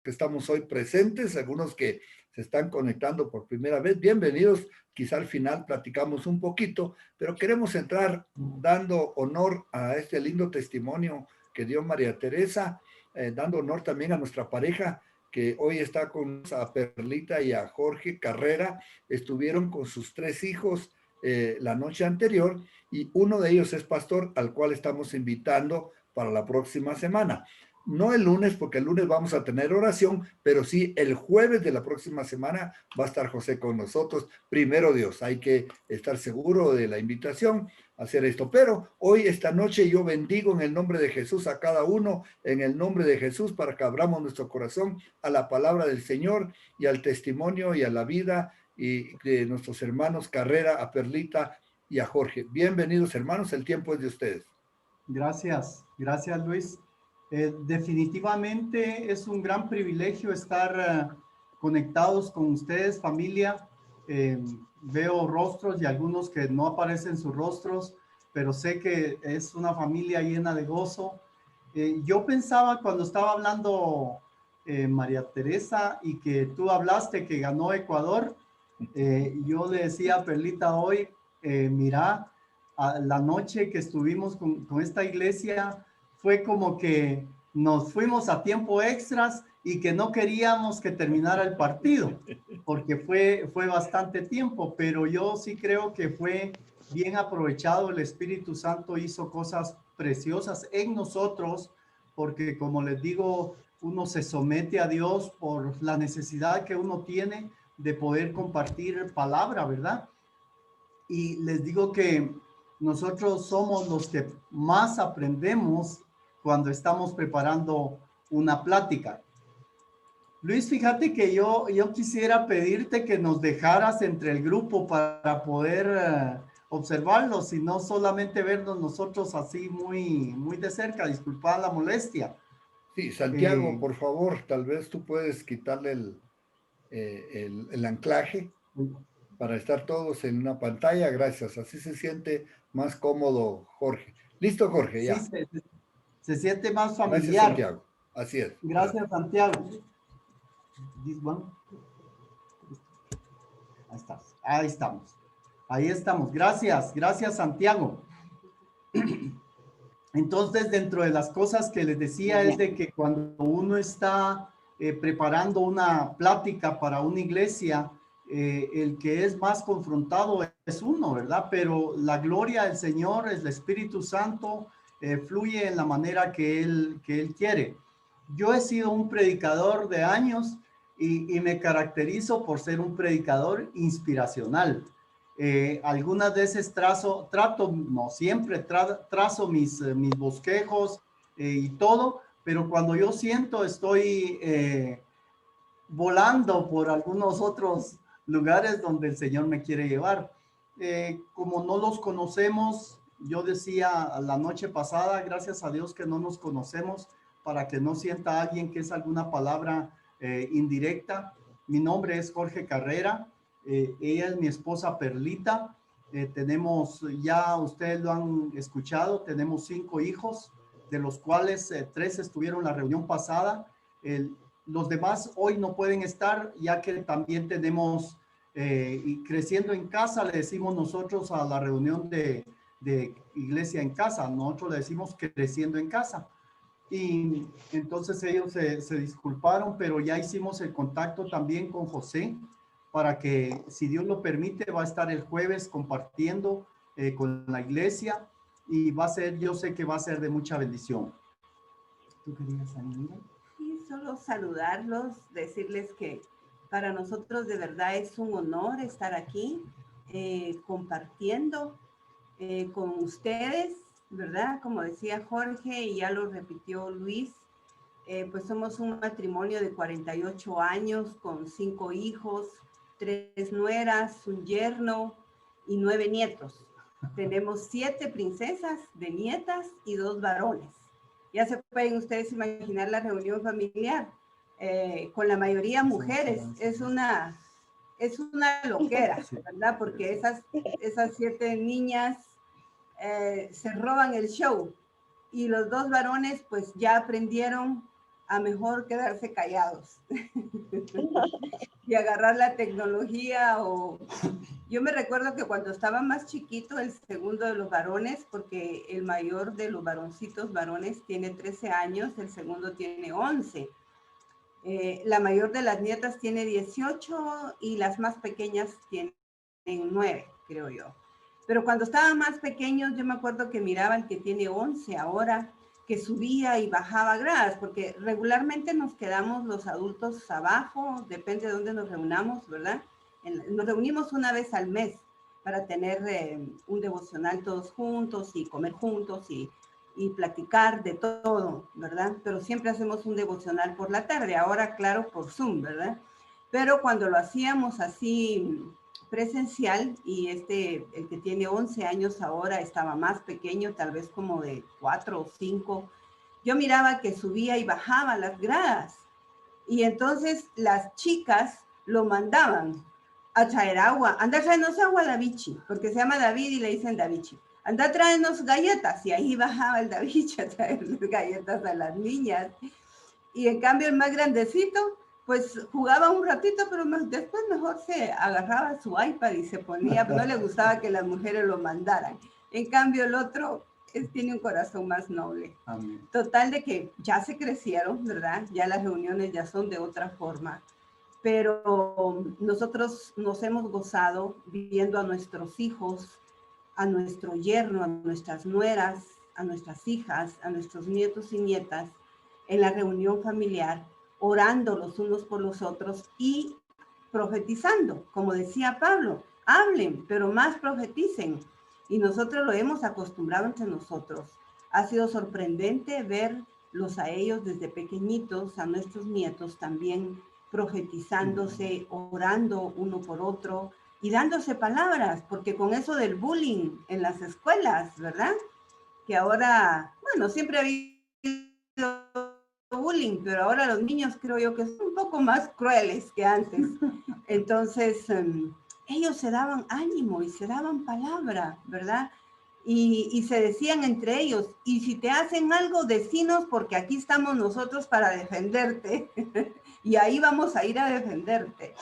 que estamos hoy presentes, algunos que se están conectando por primera vez. Bienvenidos. Quizá al final platicamos un poquito, pero queremos entrar dando honor a este lindo testimonio que dio María Teresa, dando honor también a nuestra pareja que hoy está con a Perlita y a Jorge Carrera. Estuvieron con sus 3 hijos la noche anterior y uno de ellos es pastor al cual estamos invitando para la próxima semana. No el lunes, porque el lunes vamos a tener oración, pero sí el jueves de la próxima semana va a estar José con nosotros. Primero Dios, hay que estar seguro de la invitación a hacer esto. Pero hoy, esta noche, yo bendigo en el nombre de Jesús a cada uno, en el nombre de Jesús, para que abramos nuestro corazón a la palabra del Señor y al testimonio y a la vida y de nuestros hermanos Carrera, a Perlita y a Jorge. Bienvenidos, hermanos, el tiempo es de ustedes. Gracias, gracias Luis. Definitivamente es un gran privilegio estar conectados con ustedes, familia. Veo rostros y algunos que no aparecen sus rostros, pero sé que es una familia llena de gozo. Yo pensaba cuando estaba hablando María Teresa y que tú hablaste que ganó Ecuador, yo le decía a Perlita hoy, mira, la noche que estuvimos con esta iglesia fue como que nos fuimos a tiempo extras y que no queríamos que terminara el partido, porque fue bastante tiempo, pero yo sí creo que fue bien aprovechado. El Espíritu Santo hizo cosas preciosas en nosotros, porque como les digo, uno se somete a Dios por la necesidad que uno tiene de poder compartir palabra, ¿verdad? Y les digo que nosotros somos los que más aprendemos cuando estamos preparando una plática. Luis, fíjate que yo quisiera pedirte que nos dejaras entre el grupo para poder observarlos y no solamente vernos nosotros así muy de cerca. Disculpa la molestia. Sí, Santiago, Eh, por favor, tal vez tú puedes quitarle el anclaje para estar todos en una pantalla. Gracias, así se siente más cómodo, Jorge. Listo, Jorge, sí, ya. se siente más Gracias, familiar. Santiago. Así es. Gracias, Gracias. Santiago. This one. Ahí estás. Ahí estamos. Ahí estamos. Gracias. Gracias, Santiago. Entonces, dentro de las cosas que les decía es de que cuando uno está preparando una plática para una iglesia, el que es más confrontado es uno, ¿verdad? Pero la gloria del Señor, el Espíritu Santo, fluye en la manera que él quiere. Yo he sido un predicador de años y me caracterizo por ser un predicador inspiracional. Algunas veces trato, no siempre trazo mis bosquejos y todo, pero cuando yo siento estoy volando por algunos otros lugares donde el Señor me quiere llevar. Como no los conocemos, yo decía la noche pasada, gracias a Dios que no nos conocemos, para que no sienta alguien que es alguna palabra indirecta. Mi nombre es Jorge Carrera, ella es mi esposa Perlita. Tenemos, ya ustedes lo han escuchado, tenemos 5 hijos, de los cuales 3 estuvieron en la reunión pasada. Los demás hoy no pueden estar, ya que también tenemos, y creciendo en casa, le decimos nosotros a la reunión de iglesia en casa, nosotros le decimos creciendo en casa. Y entonces ellos se disculparon, pero ya hicimos el contacto también con José para que, si Dios lo permite, va a estar el jueves compartiendo con la iglesia y va a ser, yo sé que va a ser de mucha bendición. ¿Tú querías añadir? Y solo saludarlos, decirles que para nosotros de verdad es un honor estar aquí compartiendo con ustedes, ¿verdad? Como decía Jorge y ya lo repitió Luis, pues somos un matrimonio de 48 años con 5 hijos, 3 nueras, un yerno y 9 nietos. Tenemos 7 princesas de nietas y 2 varones. Ya se pueden ustedes imaginar la reunión familiar, con la mayoría mujeres. Es una loquera, ¿verdad? Porque esas 7 niñas se roban el show y los 2 varones pues ya aprendieron a mejor quedarse callados y agarrar la tecnología. O yo me recuerdo que cuando estaba más chiquito, el segundo de los varones, porque el mayor de los varoncitos varones tiene 13 años, el segundo tiene 11. La mayor de las nietas tiene 18 y las más pequeñas tienen 9, creo yo. Pero cuando estaban más pequeños, yo me acuerdo que miraba el que tiene 11 ahora, que subía y bajaba gradas, porque regularmente nos quedamos los adultos abajo, depende de dónde nos reunamos, ¿verdad? Nos reunimos una vez al mes para tener un devocional todos juntos y comer juntos y platicar de todo, ¿verdad? Pero siempre hacemos un devocional por la tarde, ahora claro por Zoom, ¿verdad? Pero cuando lo hacíamos así presencial, y el que tiene 11 años ahora estaba más pequeño, tal vez como de 4 o 5, yo miraba que subía y bajaba las gradas, y entonces las chicas lo mandaban a traer agua. Anda a traernos agua, Davichi, porque se llama David y le dicen Davichi. Anda a traernos galletas, y ahí bajaba el Davichi a traerles galletas a las niñas. Y en cambio el más grandecito, pues jugaba un ratito, pero después mejor se agarraba su iPad y se ponía, no le gustaba que las mujeres lo mandaran. En cambio el otro tiene un corazón más noble. Amén. Total de que ya se crecieron, ¿verdad? Ya las reuniones ya son de otra forma. Pero nosotros nos hemos gozado viendo a nuestros hijos, a nuestro yerno, a nuestras nueras, a nuestras hijas, a nuestros nietos y nietas en la reunión familiar, orando los unos por los otros y profetizando. Como decía Pablo, hablen, pero más profeticen. Y nosotros lo hemos acostumbrado entre nosotros. Ha sido sorprendente verlos a ellos desde pequeñitos, a nuestros nietos también profetizándose, orando uno por otro y dándose palabras, porque con eso del bullying en las escuelas, ¿verdad? Que ahora, bueno, siempre ha habido bullying, pero ahora los niños creo yo que son un poco más crueles que antes. Entonces, ellos se daban ánimo y se daban palabra, ¿verdad? Y se decían entre ellos, y si te hacen algo, decinos, porque aquí estamos nosotros para defenderte. Y ahí vamos a ir a defenderte.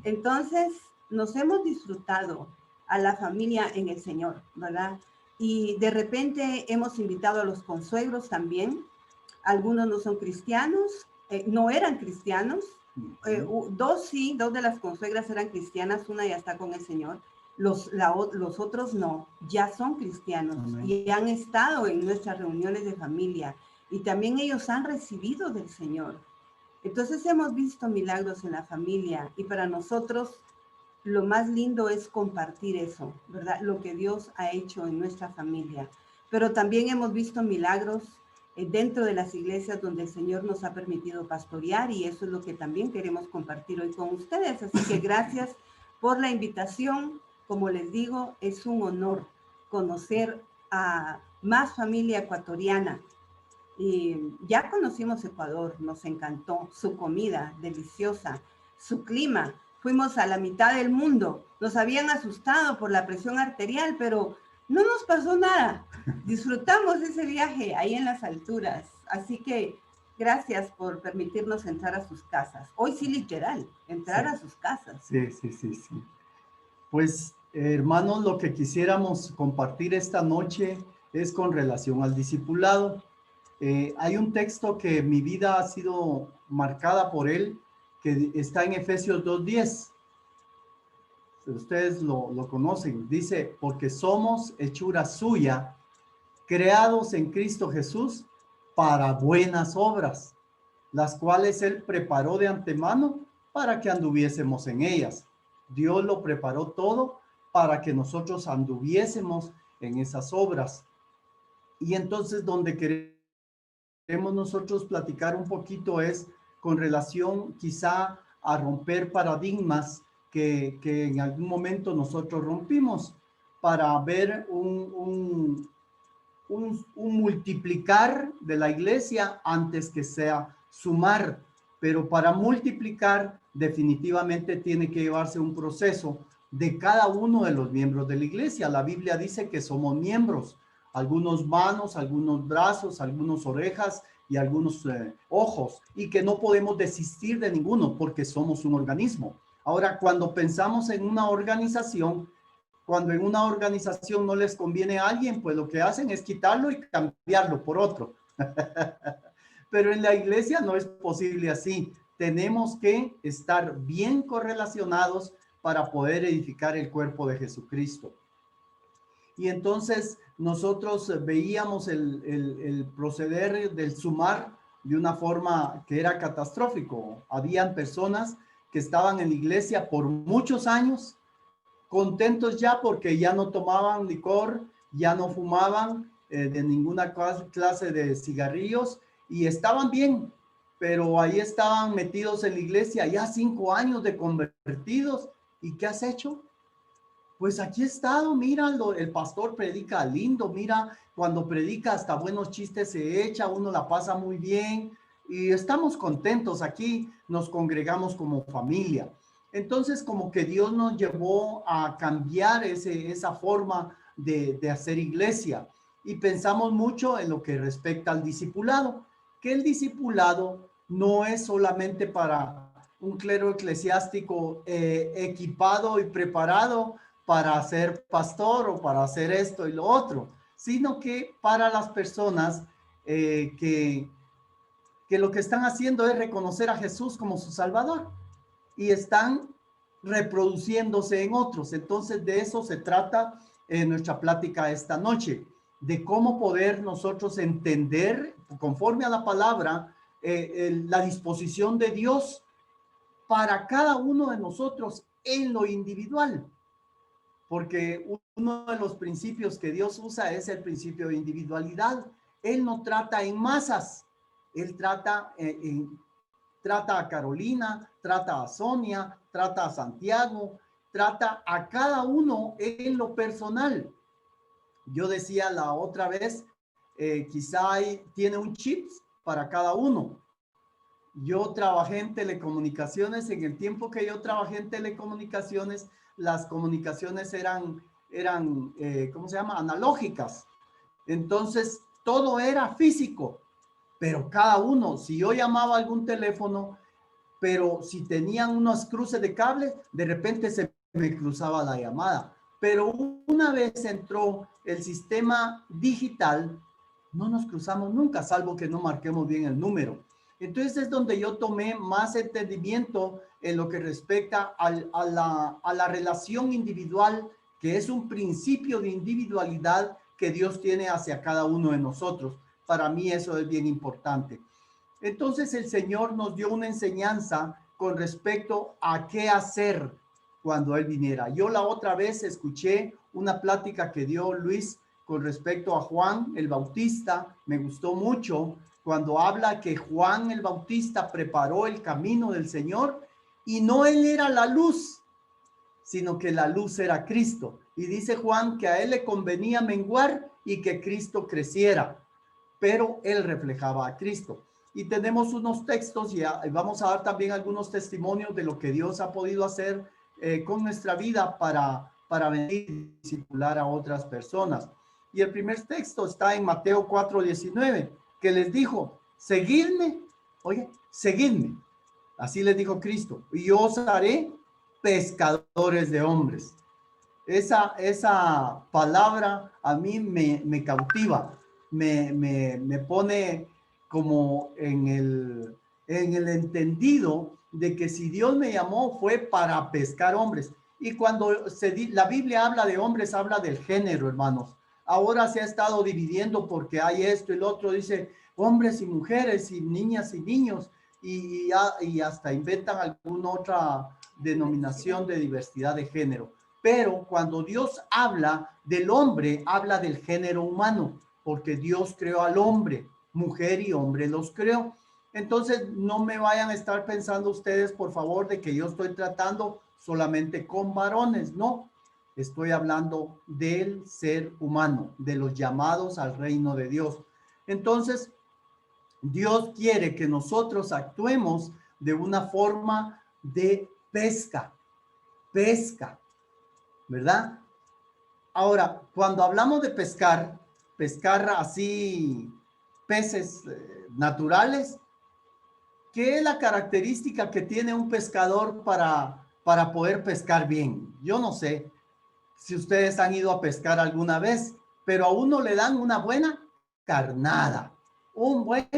Entonces, nos hemos disfrutado a la familia en el Señor, ¿verdad? Y de repente hemos invitado a los consuegros también. Algunos no son cristianos, no eran cristianos. Dos de las consuegras eran cristianas, una ya está con el Señor. Los otros no, ya son cristianos. Amén. Y han estado en nuestras reuniones de familia. Y también ellos han recibido del Señor. Entonces hemos visto milagros en la familia, y para nosotros lo más lindo es compartir eso, ¿verdad? Lo que Dios ha hecho en nuestra familia. Pero también hemos visto milagros dentro de las iglesias donde el Señor nos ha permitido pastorear, y eso es lo que también queremos compartir hoy con ustedes. Así que gracias por la invitación. Como les digo, es un honor conocer a más familia ecuatoriana. Y ya conocimos Ecuador, nos encantó su comida deliciosa, su clima. Fuimos a la mitad del mundo, nos habían asustado por la presión arterial, pero no nos pasó nada. Disfrutamos ese viaje ahí en las alturas. Así que gracias por permitirnos entrar a sus casas. Hoy sí, literal, entrar a sus casas. Sí. Pues, hermanos, lo que quisiéramos compartir esta noche es con relación al discipulado. Hay un texto que mi vida ha sido marcada por él, que está en Efesios 2:10. Ustedes lo conocen. Dice, porque somos hechura suya, creados en Cristo Jesús para buenas obras, las cuales Él preparó de antemano para que anduviésemos en ellas. Dios lo preparó todo para que nosotros anduviésemos en esas obras. Y entonces donde queremos nosotros platicar un poquito es con relación quizá a romper paradigmas que en algún momento nosotros rompimos, para ver un multiplicar de la iglesia antes que sea sumar. Pero para multiplicar definitivamente tiene que llevarse un proceso de cada uno de los miembros de la iglesia. La Biblia dice que somos miembros, algunos manos, algunos brazos, algunos orejas y algunos ojos, y que no podemos desistir de ninguno porque somos un organismo. Ahora, cuando pensamos en una organización, cuando en una organización no les conviene a alguien, pues lo que hacen es quitarlo y cambiarlo por otro. Pero en la iglesia no es posible así. Tenemos que estar bien correlacionados para poder edificar el cuerpo de Jesucristo. Y entonces nosotros veíamos el proceder del sumar de una forma que era catastrófico. Habían personas que estaban en la iglesia por muchos años, contentos ya porque ya no tomaban licor, ya no fumaban de ninguna clase de cigarrillos y estaban bien, pero ahí estaban metidos en la iglesia ya 5 años de convertidos. ¿Y qué has hecho? Pues aquí he estado, míralo, el pastor predica lindo, mira, cuando predica hasta buenos chistes se echa, uno la pasa muy bien y estamos contentos aquí, nos congregamos como familia. Entonces, como que Dios nos llevó a cambiar esa forma de hacer iglesia y pensamos mucho en lo que respecta al discipulado, que el discipulado no es solamente para un clero eclesiástico equipado y preparado para ser pastor o para hacer esto y lo otro, sino que para las personas que lo que están haciendo es reconocer a Jesús como su Salvador y están reproduciéndose en otros. Entonces de eso se trata nuestra plática esta noche, de cómo poder nosotros entender conforme a la palabra la disposición de Dios para cada uno de nosotros en lo individual. Porque uno de los principios que Dios usa es el principio de individualidad. Él no trata en masas, él trata a Carolina, trata a Sonia, trata a Santiago, trata a cada uno en lo personal. Yo decía la otra vez, quizá tiene un chip para cada uno. Yo trabajé en telecomunicaciones. En el tiempo que yo trabajé en telecomunicaciones, las comunicaciones eran ¿cómo se llama? Analógicas. Entonces, todo era físico, pero cada uno, si yo llamaba a algún teléfono, pero si tenían unos cruces de cables, de repente se me cruzaba la llamada. Pero una vez entró el sistema digital, no nos cruzamos nunca, salvo que no marquemos bien el número. Entonces es donde yo tomé más entendimiento en lo que respecta a la relación individual, que es un principio de individualidad que Dios tiene hacia cada uno de nosotros. Para mí eso es bien importante. Entonces el Señor nos dio una enseñanza con respecto a qué hacer cuando Él viniera. Yo la otra vez escuché una plática que dio Luis con respecto a Juan el Bautista. Me gustó mucho cuando habla que Juan el Bautista preparó el camino del Señor y no él era la luz, sino que la luz era Cristo. Y dice Juan que a él le convenía menguar y que Cristo creciera, pero él reflejaba a Cristo. Y tenemos unos textos y vamos a dar también algunos testimonios de lo que Dios ha podido hacer con nuestra vida para venir y discipular a otras personas. Y el primer texto está en Mateo 4:19, que les dijo, seguidme, oye, seguidme. Así les dijo Cristo, y yo os haré pescadores de hombres. Esa palabra a mí me cautiva, me pone como en el entendido de que si Dios me llamó fue para pescar hombres. Y cuando la Biblia habla de hombres, habla del género, hermanos. Ahora se ha estado dividiendo porque hay esto y lo otro, dice hombres y mujeres y niñas y niños, y hasta inventan alguna otra denominación de diversidad de género. Pero cuando Dios habla del hombre, habla del género humano, porque Dios creó al hombre, mujer y hombre los creó. Entonces, no me vayan a estar pensando ustedes, por favor, de que yo estoy tratando solamente con varones. No, estoy hablando del ser humano, de los llamados al reino de Dios. Entonces, Dios quiere que nosotros actuemos de una forma de pesca, ¿verdad? Ahora, cuando hablamos de pescar así, peces naturales. ¿Qué es la característica que tiene un pescador para poder pescar bien? Yo no sé si ustedes han ido a pescar alguna vez, pero a uno le dan una buena carnada, un buen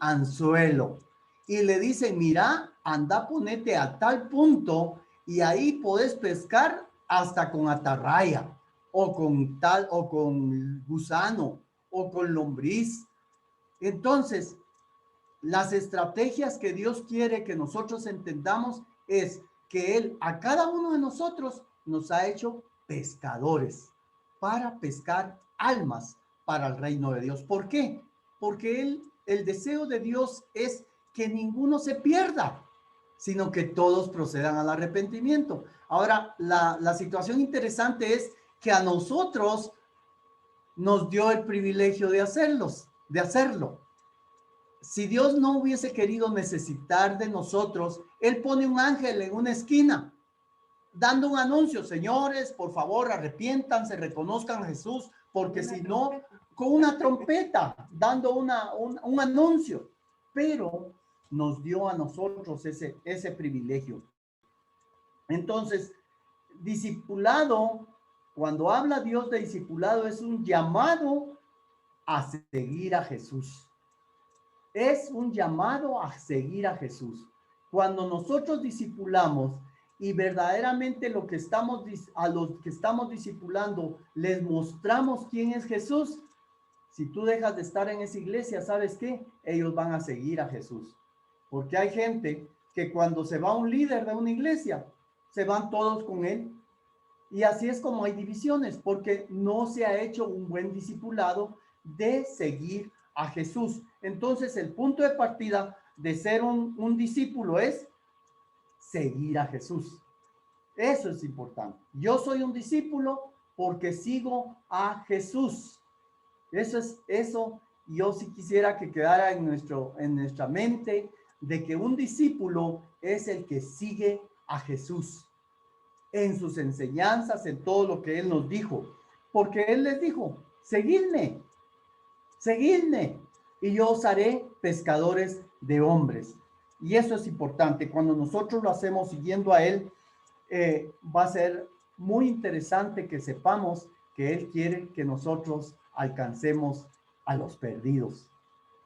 anzuelo, y le dicen, mira, anda, ponete a tal punto y ahí podés pescar hasta con atarraya, o con tal, o con gusano, o con lombriz. Entonces, las estrategias que Dios quiere que nosotros entendamos es que Él a cada uno de nosotros nos ha hecho pescadores para pescar almas para el reino de Dios. ¿Por qué? Porque el deseo de Dios es que ninguno se pierda, sino que todos procedan al arrepentimiento. Ahora, la situación interesante es que a nosotros nos dio el privilegio de hacerlo. Si Dios no hubiese querido necesitar de nosotros, Él pone un ángel en una esquina, dando un anuncio, señores, por favor, arrepiéntanse, reconozcan a Jesús, porque si no, con una trompeta, dando un anuncio, pero nos dio a nosotros ese privilegio. Entonces, discipulado, cuando habla Dios de discipulado, es un llamado a seguir a Jesús. Es un llamado a seguir a Jesús. Cuando nosotros discipulamos y verdaderamente a los que estamos discipulando les mostramos quién es Jesús, si tú dejas de estar en esa iglesia, ¿sabes qué? Ellos van a seguir a Jesús. Porque hay gente que cuando se va un líder de una iglesia, se van todos con él. Y así es como hay divisiones, porque no se ha hecho un buen discipulado de seguir a Jesús. Entonces, el punto de partida de ser un discípulo es seguir a Jesús. Eso es importante. Yo soy un discípulo porque sigo a Jesús. Eso yo sí quisiera que quedara en nuestra mente, de que un discípulo es el que sigue a Jesús en sus enseñanzas, en todo lo que Él nos dijo. Porque Él les dijo, seguidme, y yo os haré pescadores de hombres. Y eso es importante. Cuando nosotros lo hacemos siguiendo a Él, va a ser muy interesante que sepamos que Él quiere que nosotros alcancemos a los perdidos.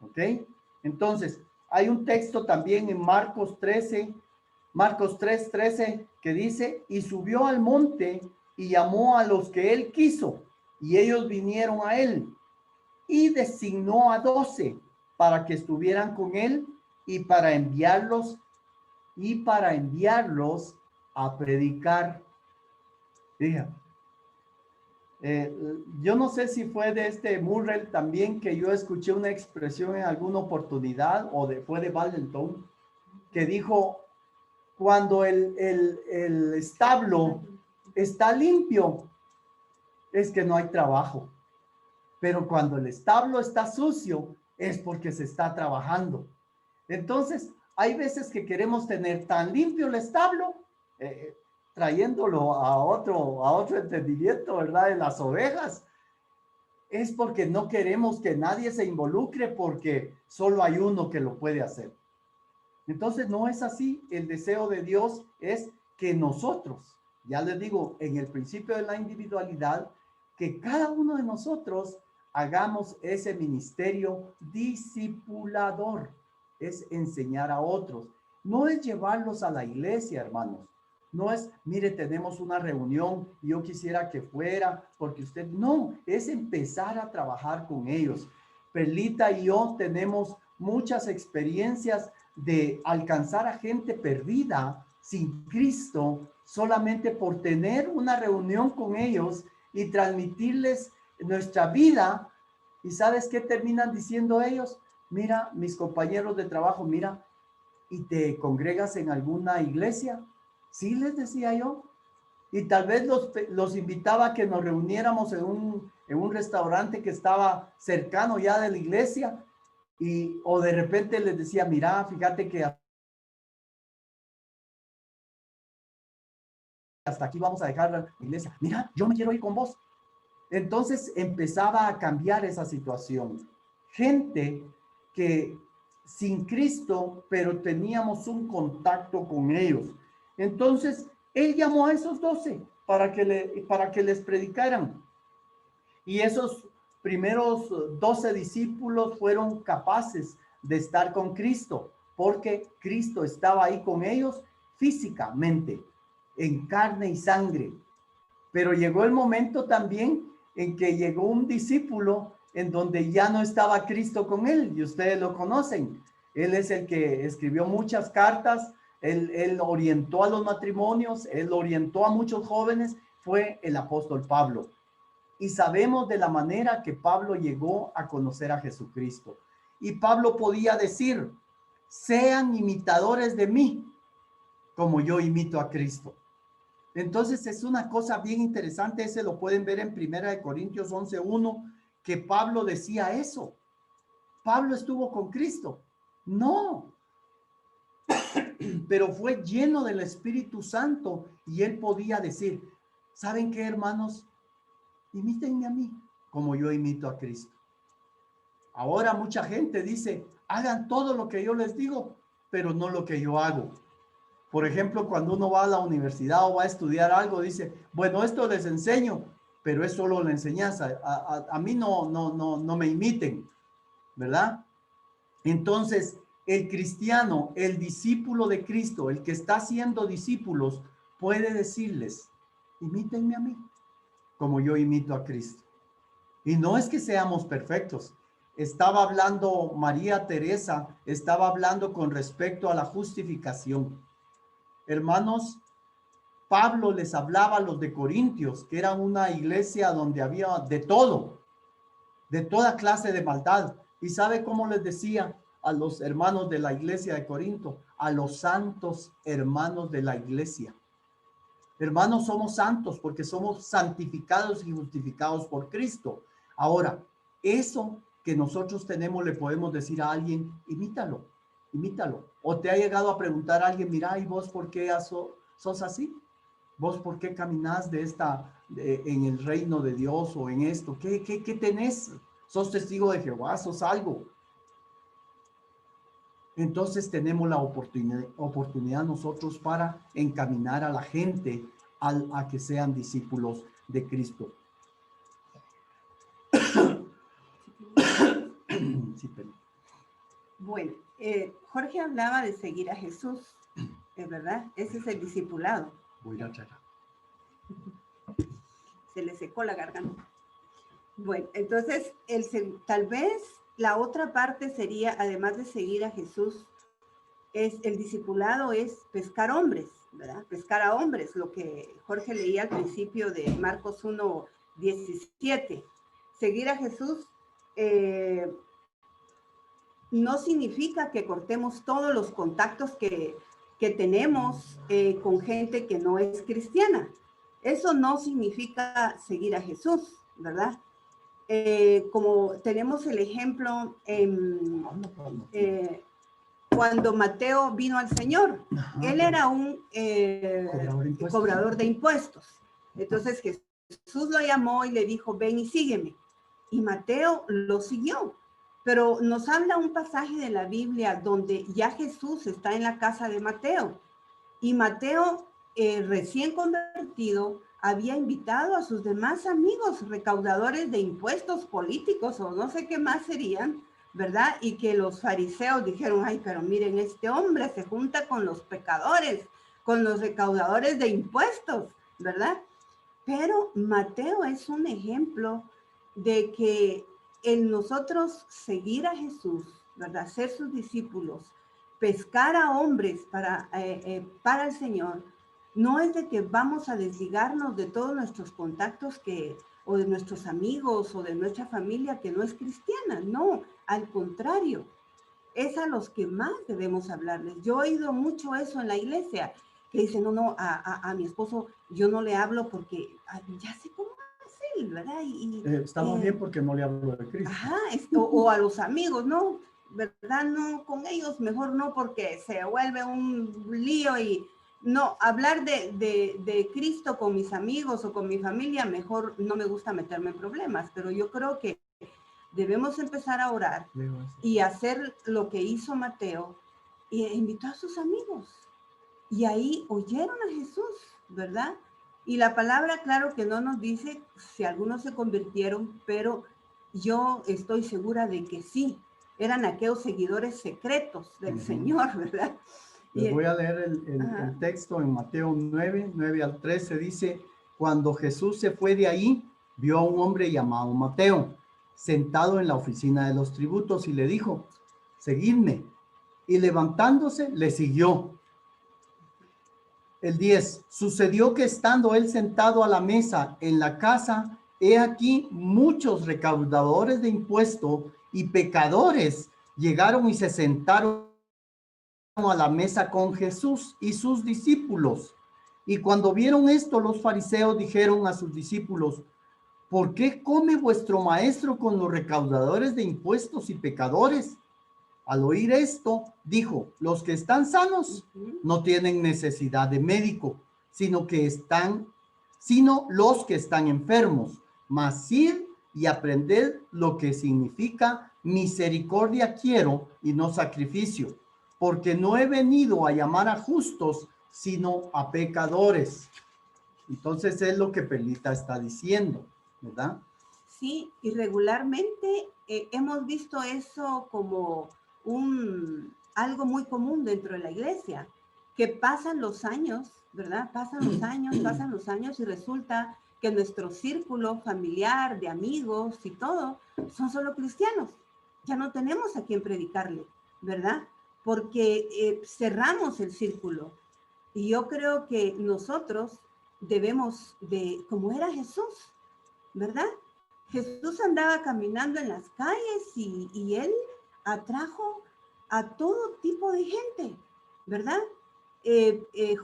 ¿Ok? Entonces, hay un texto también en Marcos 3:13, que dice, y subió al monte y llamó a los que Él quiso, y ellos vinieron a Él, y designó a 12 para que estuvieran con Él y para enviarlos a predicar. Fíjate. Yo no sé si fue de este Murrell también que yo escuché una expresión en alguna oportunidad, o fue de Valenton, que dijo, cuando el establo está limpio, es que no hay trabajo. Pero cuando el establo está sucio, es porque se está trabajando. Entonces, hay veces que queremos tener tan limpio el establo, trayéndolo a otro entendimiento, ¿verdad? De las ovejas, es porque no queremos que nadie se involucre, porque solo hay uno que lo puede hacer. Entonces, no es así. El deseo de Dios es que nosotros, ya les digo, en el principio de la individualidad, que cada uno de nosotros hagamos ese ministerio discipulador. Es enseñar a otros. No es llevarlos a la iglesia, hermanos. No es, mire, tenemos una reunión y yo quisiera que fuera, porque usted, no, es empezar a trabajar con ellos. Perlita y yo tenemos muchas experiencias de alcanzar a gente perdida sin Cristo, solamente por tener una reunión con ellos y transmitirles nuestra vida. ¿Y sabes qué terminan diciendo ellos? Mira, mis compañeros de trabajo, mira, ¿y te congregas en alguna iglesia? Sí, les decía yo. Y tal vez los invitaba a que nos reuniéramos en un restaurante que estaba cercano ya de la iglesia, o de repente les decía, mira, fíjate que hasta aquí vamos a dejar la iglesia. Mira, yo me quiero ir con vos. Entonces empezaba a cambiar esa situación. gente que sin Cristo, pero teníamos un contacto con ellos. Entonces, él llamó a esos 12 para que les predicaran. Y esos primeros 12 discípulos fueron capaces de estar con Cristo, porque Cristo estaba ahí con ellos físicamente, en carne y sangre. Pero llegó el momento también en que llegó un discípulo en donde ya no estaba Cristo con él, y ustedes lo conocen. Él es el que escribió muchas cartas, él orientó a los matrimonios, él orientó a muchos jóvenes, fue el apóstol Pablo. Y sabemos de la manera que Pablo llegó a conocer a Jesucristo. Y Pablo podía decir, sean imitadores de mí, como yo imito a Cristo. Entonces es una cosa bien interesante, ese lo pueden ver en 1 Corintios 11:1, que Pablo decía eso. Pablo estuvo con Cristo. No, pero fue lleno del Espíritu Santo y él podía decir, ¿saben qué, hermanos? Imítenme a mí, como yo imito a Cristo. Ahora mucha gente dice, hagan todo lo que yo les digo, pero no lo que yo hago. Por ejemplo, cuando uno va a la universidad o va a estudiar algo, dice, bueno, esto les enseño, pero es solo la enseñanza. A mí no me imiten, ¿verdad? Entonces, el cristiano, el discípulo de Cristo, el que está haciendo discípulos, puede decirles, imítenme a mí, como yo imito a Cristo. Y no es que seamos perfectos. Estaba hablando María Teresa, estaba hablando con respecto a la justificación. Hermanos, Pablo les hablaba a los de Corintios, que eran una iglesia donde había de todo, de toda clase de maldad. ¿Y sabe cómo les decía a los hermanos de la iglesia de Corinto? A los santos hermanos de la iglesia. Hermanos, somos santos porque somos santificados y justificados por Cristo. Ahora, eso que nosotros tenemos le podemos decir a alguien, imítalo, imítalo. O te ha llegado a preguntar a alguien, mira, ¿y vos por qué sos así? ¿Vos por qué caminás en el reino de Dios o en esto? ¿Qué tenés? ¿Sos testigo de Jehová? ¿Sos algo? Entonces tenemos la oportunidad nosotros para encaminar a la gente a que sean discípulos de Cristo. Sí, bueno, Jorge hablaba de seguir a Jesús, ¿es verdad? Ese es el discipulado. Voy a ir a traer. Se le secó la garganta. Bueno, entonces, tal vez la otra parte sería, además de seguir a Jesús, el discipulado es pescar hombres, ¿verdad? Pescar a hombres, lo que Jorge leía al principio de Marcos 1:17. Seguir a Jesús no significa que cortemos todos los contactos que tenemos con gente que no es cristiana. Eso no significa seguir a Jesús, ¿verdad? Como tenemos el ejemplo cuando Mateo vino al Señor. Él era un cobrador de impuestos. Entonces Jesús lo llamó y le dijo, ven y sígueme. Y Mateo lo siguió. Pero nos habla un pasaje de la Biblia donde ya Jesús está en la casa de Mateo. Y Mateo, recién convertido, había invitado a sus demás amigos recaudadores de impuestos políticos o no sé qué más serían, ¿verdad? Y que los fariseos dijeron, ay, pero miren, este hombre se junta con los pecadores, con los recaudadores de impuestos, ¿verdad? Pero Mateo es un ejemplo de que en nosotros seguir a Jesús, ¿verdad? Ser sus discípulos, pescar a hombres para el Señor, no es de que vamos a desligarnos de todos nuestros contactos o de nuestros amigos o de nuestra familia que no es cristiana, no, al contrario, es a los que más debemos hablarles. Yo he oído mucho eso en la iglesia, que dicen, no, a mi esposo yo no le hablo porque ya sé cómo es él, ¿verdad? Estamos bien porque no le hablo de Cristo. Ajá, o a los amigos, ¿no? ¿Verdad? No, con ellos mejor no porque se vuelve un lío y no, hablar de Cristo con mis amigos o con mi familia, mejor no me gusta meterme en problemas, pero yo creo que debemos empezar a orar y hacer lo que hizo Mateo, y invitó a sus amigos. Y ahí oyeron a Jesús, ¿verdad? Y la palabra, claro que no nos dice si algunos se convirtieron, pero yo estoy segura de que sí, eran aquellos seguidores secretos del Señor, ¿verdad? Les voy a leer el texto en Mateo 9 al 13. Dice, cuando Jesús se fue de ahí, vio a un hombre llamado Mateo, sentado en la oficina de los tributos, y le dijo, seguidme. Y levantándose, le siguió. El 10, sucedió que estando él sentado a la mesa en la casa, he aquí muchos recaudadores de impuestos y pecadores llegaron y se sentaron a la mesa con Jesús y sus discípulos. Y cuando vieron esto, los fariseos dijeron a sus discípulos, ¿por qué come vuestro maestro con los recaudadores de impuestos y pecadores? Al oír esto, dijo, los que están sanos no tienen necesidad de médico, sino los que están enfermos. Mas id y aprended lo que significa misericordia quiero y no sacrificio, porque no he venido a llamar a justos, sino a pecadores. Entonces es lo que Perlita está diciendo, ¿verdad? Sí, y regularmente hemos visto eso como algo muy común dentro de la iglesia, que pasan los años, ¿verdad? Pasan los años y resulta que nuestro círculo familiar, de amigos y todo, son solo cristianos. Ya no tenemos a quien predicarle, ¿verdad? Porque cerramos el círculo. Y yo creo que nosotros debemos de, como era Jesús, ¿verdad? Jesús andaba caminando en las calles y él atrajo a todo tipo de gente, ¿verdad?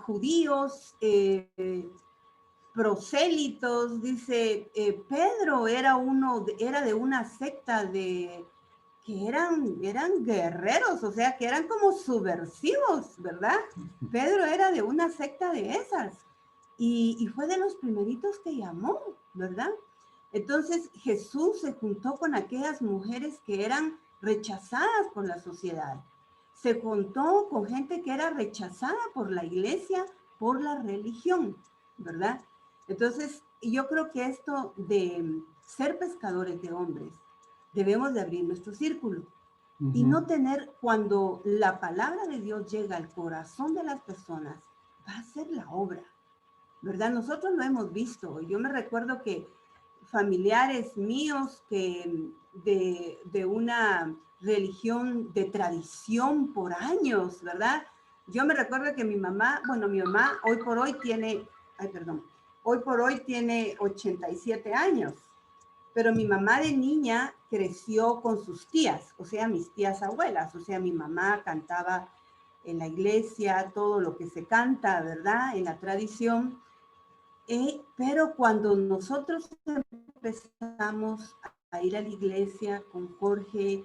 Judíos, prosélitos, dice, Pedro era de una secta que eran guerreros, o sea, que eran como subversivos, ¿verdad? Pedro era de una secta de esas y fue de los primeritos que llamó, ¿verdad? Entonces Jesús se juntó con aquellas mujeres que eran rechazadas por la sociedad. Se juntó con gente que era rechazada por la iglesia, por la religión, ¿verdad? Entonces yo creo que esto de ser pescadores de hombres, debemos de abrir nuestro círculo y no tener, cuando la palabra de Dios llega al corazón de las personas, va a ser la obra, ¿verdad? Nosotros lo hemos visto. Yo me recuerdo que familiares míos que de una religión de tradición por años, ¿verdad? Yo me recuerdo que mi mamá hoy por hoy tiene 87 años, pero mi mamá de niña creció con sus tías, o sea, mis tías abuelas, o sea, mi mamá cantaba en la iglesia, todo lo que se canta, ¿verdad? En la tradición. Pero cuando nosotros empezamos a ir a la iglesia con Jorge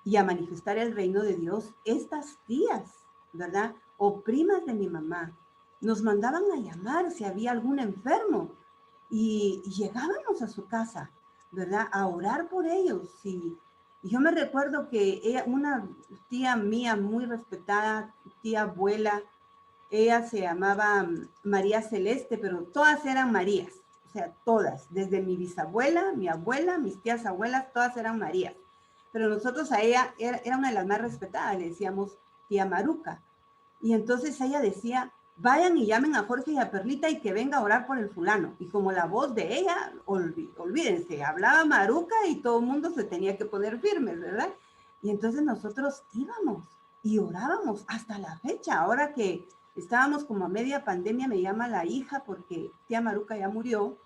y a manifestar el reino de Dios, estas tías, ¿verdad? O primas de mi mamá, nos mandaban a llamar si había algún enfermo y llegábamos a su casa, ¿verdad? A orar por ellos. Y yo me recuerdo que una tía mía muy respetada, tía abuela, ella se llamaba María Celeste, pero todas eran Marías, o sea, todas, desde mi bisabuela, mi abuela, mis tías abuelas, todas eran Marías. Pero nosotros a ella era una de las más respetadas, le decíamos tía Maruca. Y entonces ella decía, vayan y llamen a Jorge y a Perlita y que venga a orar por el fulano. Y como la voz de ella, olvídense, hablaba Maruca y todo el mundo se tenía que poner firmes, ¿verdad? Y entonces nosotros íbamos y orábamos hasta la fecha. Ahora que estábamos como a media pandemia, me llama la hija porque tía Maruca ya murió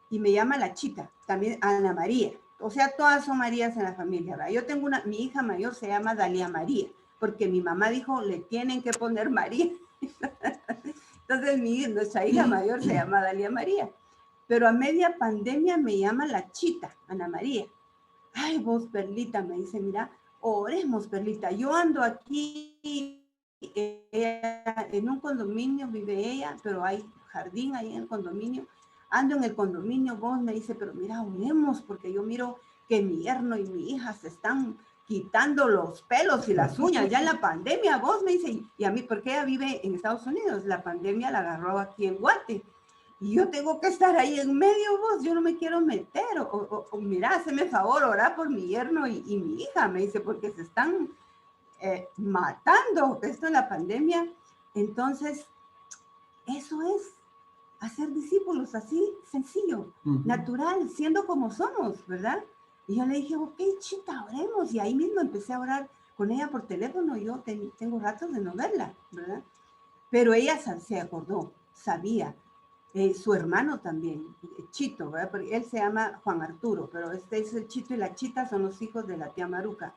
y me llama la chica, también Ana María. O sea, todas son Marías en la familia, ¿verdad? Yo tengo mi hija mayor se llama Dalia María, porque mi mamá dijo, le tienen que poner María. Entonces nuestra hija mayor se llama Dalia María. Pero a media pandemia me llama la chita, Ana María. Ay, vos, Perlita, me dice, mira, oremos, Perlita. Yo ando aquí en un condominio, vive ella, pero hay jardín ahí en el condominio. Ando en el condominio, vos me dice, pero mira, oremos, porque yo miro que mi yerno y mi hija se están quitando los pelos y las uñas ya en la pandemia. Vos me dice, y a mí, porque ella vive en Estados Unidos, la pandemia la agarró aquí en Guate. Y yo tengo que estar ahí en medio, vos, yo no me quiero meter. O mira, hazme favor, orar por mi yerno y mi hija, me dice, porque se están matando. Esto en la pandemia. Entonces, eso es hacer discípulos así, sencillo, natural, siendo como somos, ¿verdad? Y yo le dije, ok, chita, oremos. Y ahí mismo empecé a orar con ella por teléfono. Yo tengo ratos de no verla, ¿verdad? Pero ella se acordó, sabía. Su hermano también, Chito, ¿verdad? Porque él se llama Juan Arturo, pero este es el Chito y la Chita, son los hijos de la tía Maruca.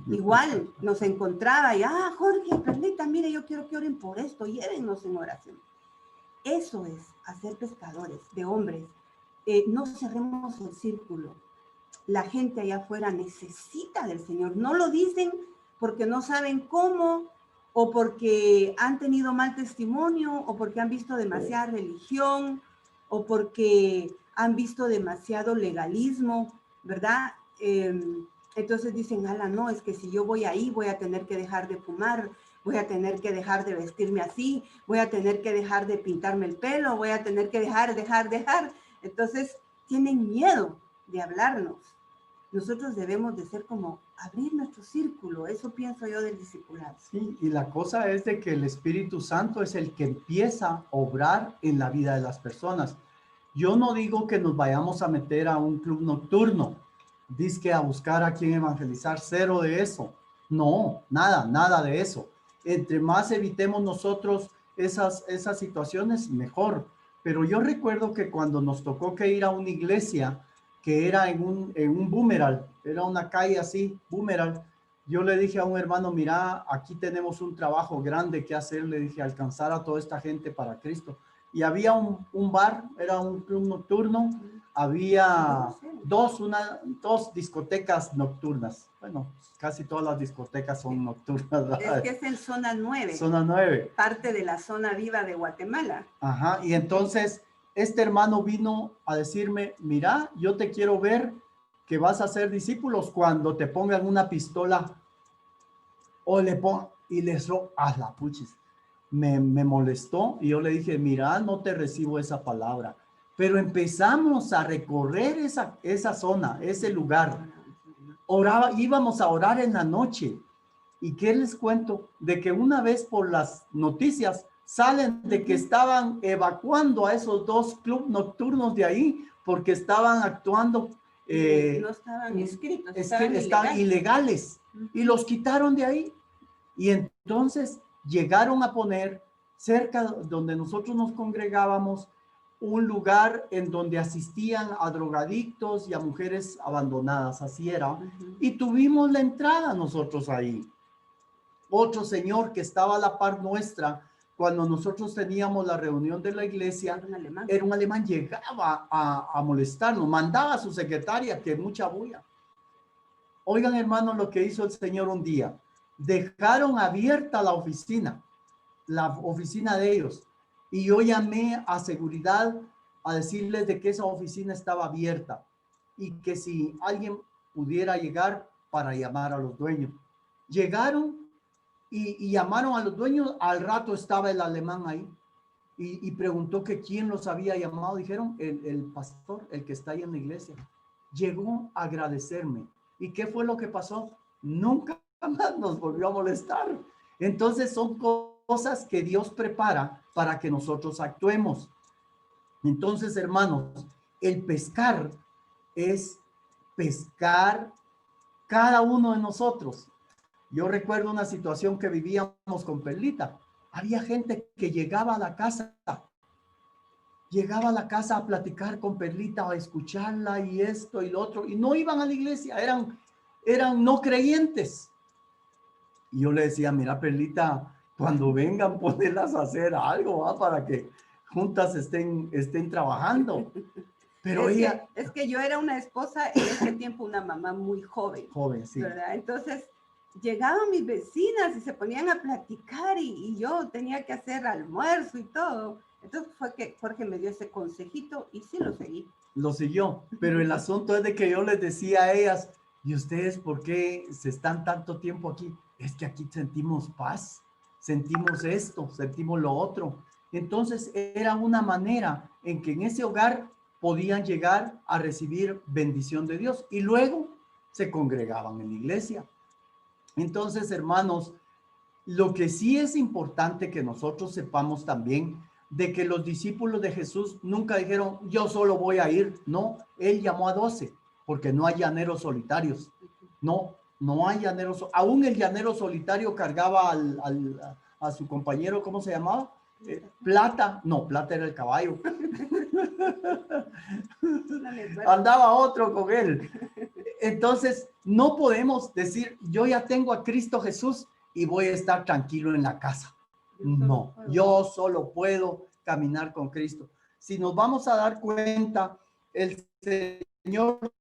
Igual nos encontraba y, Jorge, Perlita, mire, yo quiero que oren por esto, llévennos en oración. Eso es hacer pescadores de hombres. No cerremos el círculo. La gente allá afuera necesita del Señor. No lo dicen porque no saben cómo, o porque han tenido mal testimonio, o porque han visto demasiada religión, o porque han visto demasiado legalismo, ¿verdad? Entonces dicen, ala, no, es que si yo voy ahí voy a tener que dejar de fumar, voy a tener que dejar de vestirme así, voy a tener que dejar de pintarme el pelo, voy a tener que dejar. Entonces tienen miedo de hablarnos. Nosotros debemos de ser como abrir nuestro círculo, eso pienso yo del discipulado. Sí, y la cosa es de que el Espíritu Santo es el que empieza a obrar en la vida de las personas. Yo no digo que nos vayamos a meter a un club nocturno, dizque a buscar a quien evangelizar, cero de eso. No, nada de eso. Entre más evitemos nosotros esas situaciones, mejor. Pero yo recuerdo que cuando nos tocó que ir a una iglesia, que era en un boomerang, era una calle así, boomerang. Yo le dije a un hermano, mira, aquí tenemos un trabajo grande que hacer, le dije, alcanzar a toda esta gente para Cristo. Y había un bar, era un club nocturno, había dos discotecas nocturnas. Bueno, casi todas las discotecas son nocturnas, ¿verdad? Es que es en zona 9. Zona 9. Parte de la zona viva de Guatemala. Ajá, y entonces este hermano vino a decirme, mira, yo te quiero ver que vas a ser discípulos cuando te pongan una pistola o y les a la puchis. Me molestó y yo le dije, mira, no te recibo esa palabra. Pero empezamos a recorrer esa zona, ese lugar. Íbamos a orar en la noche. ¿Y qué les cuento? De que una vez por las noticias salen de que estaban evacuando a esos dos clubes nocturnos de ahí porque estaban actuando. No estaban escritos, estaban ilegales y los quitaron de ahí. Y entonces llegaron a poner cerca donde nosotros nos congregábamos un lugar en donde asistían a drogadictos y a mujeres abandonadas, así era. Y tuvimos la entrada nosotros ahí. Otro señor que estaba a la par nuestra, cuando nosotros teníamos la reunión de la iglesia, era un alemán, llegaba a molestarnos, mandaba a su secretaria que mucha bulla. Oigan, hermanos, lo que hizo el Señor un día. Dejaron abierta la oficina de ellos. Y yo llamé a seguridad a decirles de que esa oficina estaba abierta y que si alguien pudiera llegar para llamar a los dueños. Llegaron y llamaron a los dueños. Al rato estaba el alemán ahí y preguntó que quién los había llamado. Dijeron, el pastor, el que está ahí en la iglesia. Llegó a agradecerme. ¿Y qué fue lo que pasó? Nunca más nos volvió a molestar. Entonces son cosas que Dios prepara para que nosotros actuemos. Entonces, hermanos, el pescar es pescar cada uno de nosotros. Yo recuerdo una situación que vivíamos con Perlita. Había gente que llegaba a la casa a platicar con Perlita, a escucharla y esto y lo otro, y no iban a la iglesia, eran no creyentes. Y yo le decía, mira, Perlita, cuando vengan, ponerlas a hacer algo, ¿va? Para que juntas estén trabajando. Pero es que yo era una esposa en ese tiempo, una mamá muy joven. Joven, sí. ¿Verdad? Entonces, llegaban mis vecinas y se ponían a platicar y yo tenía que hacer almuerzo y todo. Entonces fue que Jorge me dio ese consejito y sí lo seguí. lo siguió. Pero el asunto es de que yo les decía a ellas, ¿y ustedes por qué se están tanto tiempo aquí? Es que aquí sentimos paz, sentimos esto, sentimos lo otro. Entonces era una manera en que en ese hogar podían llegar a recibir bendición de Dios y luego se congregaban en la iglesia. Entonces, hermanos, lo que sí es importante que nosotros sepamos también de que los discípulos de Jesús nunca dijeron, yo solo voy a ir. No, él llamó a 12, porque no hay llaneros solitarios. No hay llaneros. Aún el llanero solitario cargaba a su compañero, ¿cómo se llamaba? Plata. No, Plata era el caballo. Andaba otro con él. Entonces, no podemos decir, yo ya tengo a Cristo Jesús y voy a estar tranquilo en la casa. No, yo solo puedo caminar con Cristo. Si nos vamos a dar cuenta, el Señor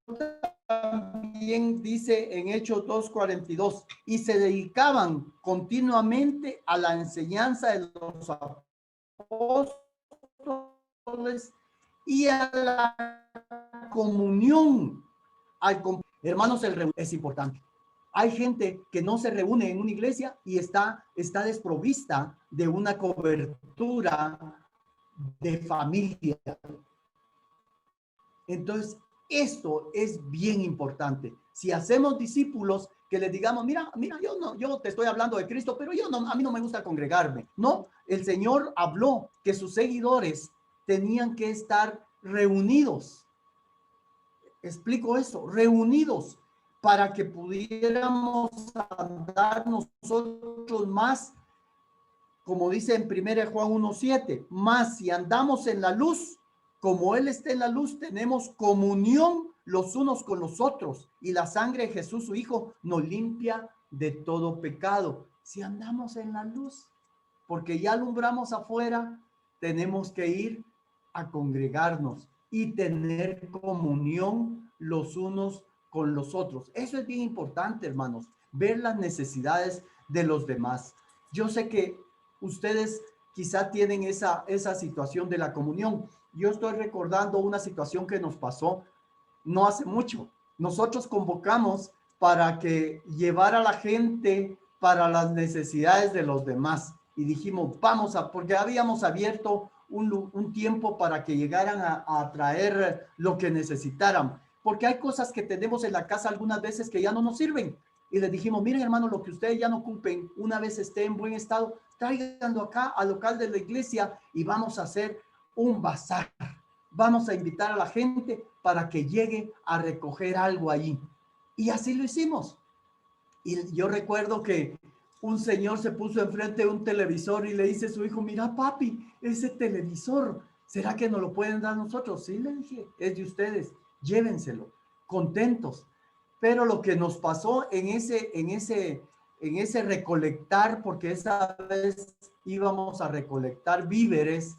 también dice en Hechos 2:42, y se dedicaban continuamente a la enseñanza de los apóstoles y a la comunión. Hermanos, es importante. Hay gente que no se reúne en una iglesia y está desprovista de una cobertura de familia. Entonces, esto es bien importante. Si hacemos discípulos que les digamos, mira, yo te estoy hablando de Cristo, pero a mí no me gusta congregarme. No, el Señor habló que sus seguidores tenían que estar reunidos. Explico eso, reunidos, para que pudiéramos andar nosotros más, como dice en 1 Juan 1:7, más si andamos en la luz, como Él está en la luz, tenemos comunión los unos con los otros, y la sangre de Jesús, su Hijo, nos limpia de todo pecado. Si andamos en la luz, porque ya alumbramos afuera, tenemos que ir a congregarnos y tener comunión los unos con los otros. Eso es bien importante, hermanos, ver las necesidades de los demás. Yo sé que ustedes quizá tienen esa situación de la comunión. Yo estoy recordando una situación que nos pasó no hace mucho. Nosotros convocamos para que llevara a la gente para las necesidades de los demás. Y dijimos, porque habíamos abierto un tiempo para que llegaran a traer lo que necesitaran. Porque hay cosas que tenemos en la casa algunas veces que ya no nos sirven. Y les dijimos, miren hermano, lo que ustedes ya no ocupen, una vez esté en buen estado, tráiganlo acá al local de la iglesia y vamos a hacer un bazar. Vamos a invitar a la gente para que llegue a recoger algo allí. Y así lo hicimos. Y yo recuerdo que un señor se puso enfrente de un televisor y le dice a su hijo, mira papi, ese televisor, ¿será que nos lo pueden dar nosotros? Sí, le dije, es de ustedes, llévenselo, contentos. Pero lo que nos pasó en ese recolectar, porque esa vez íbamos a recolectar víveres,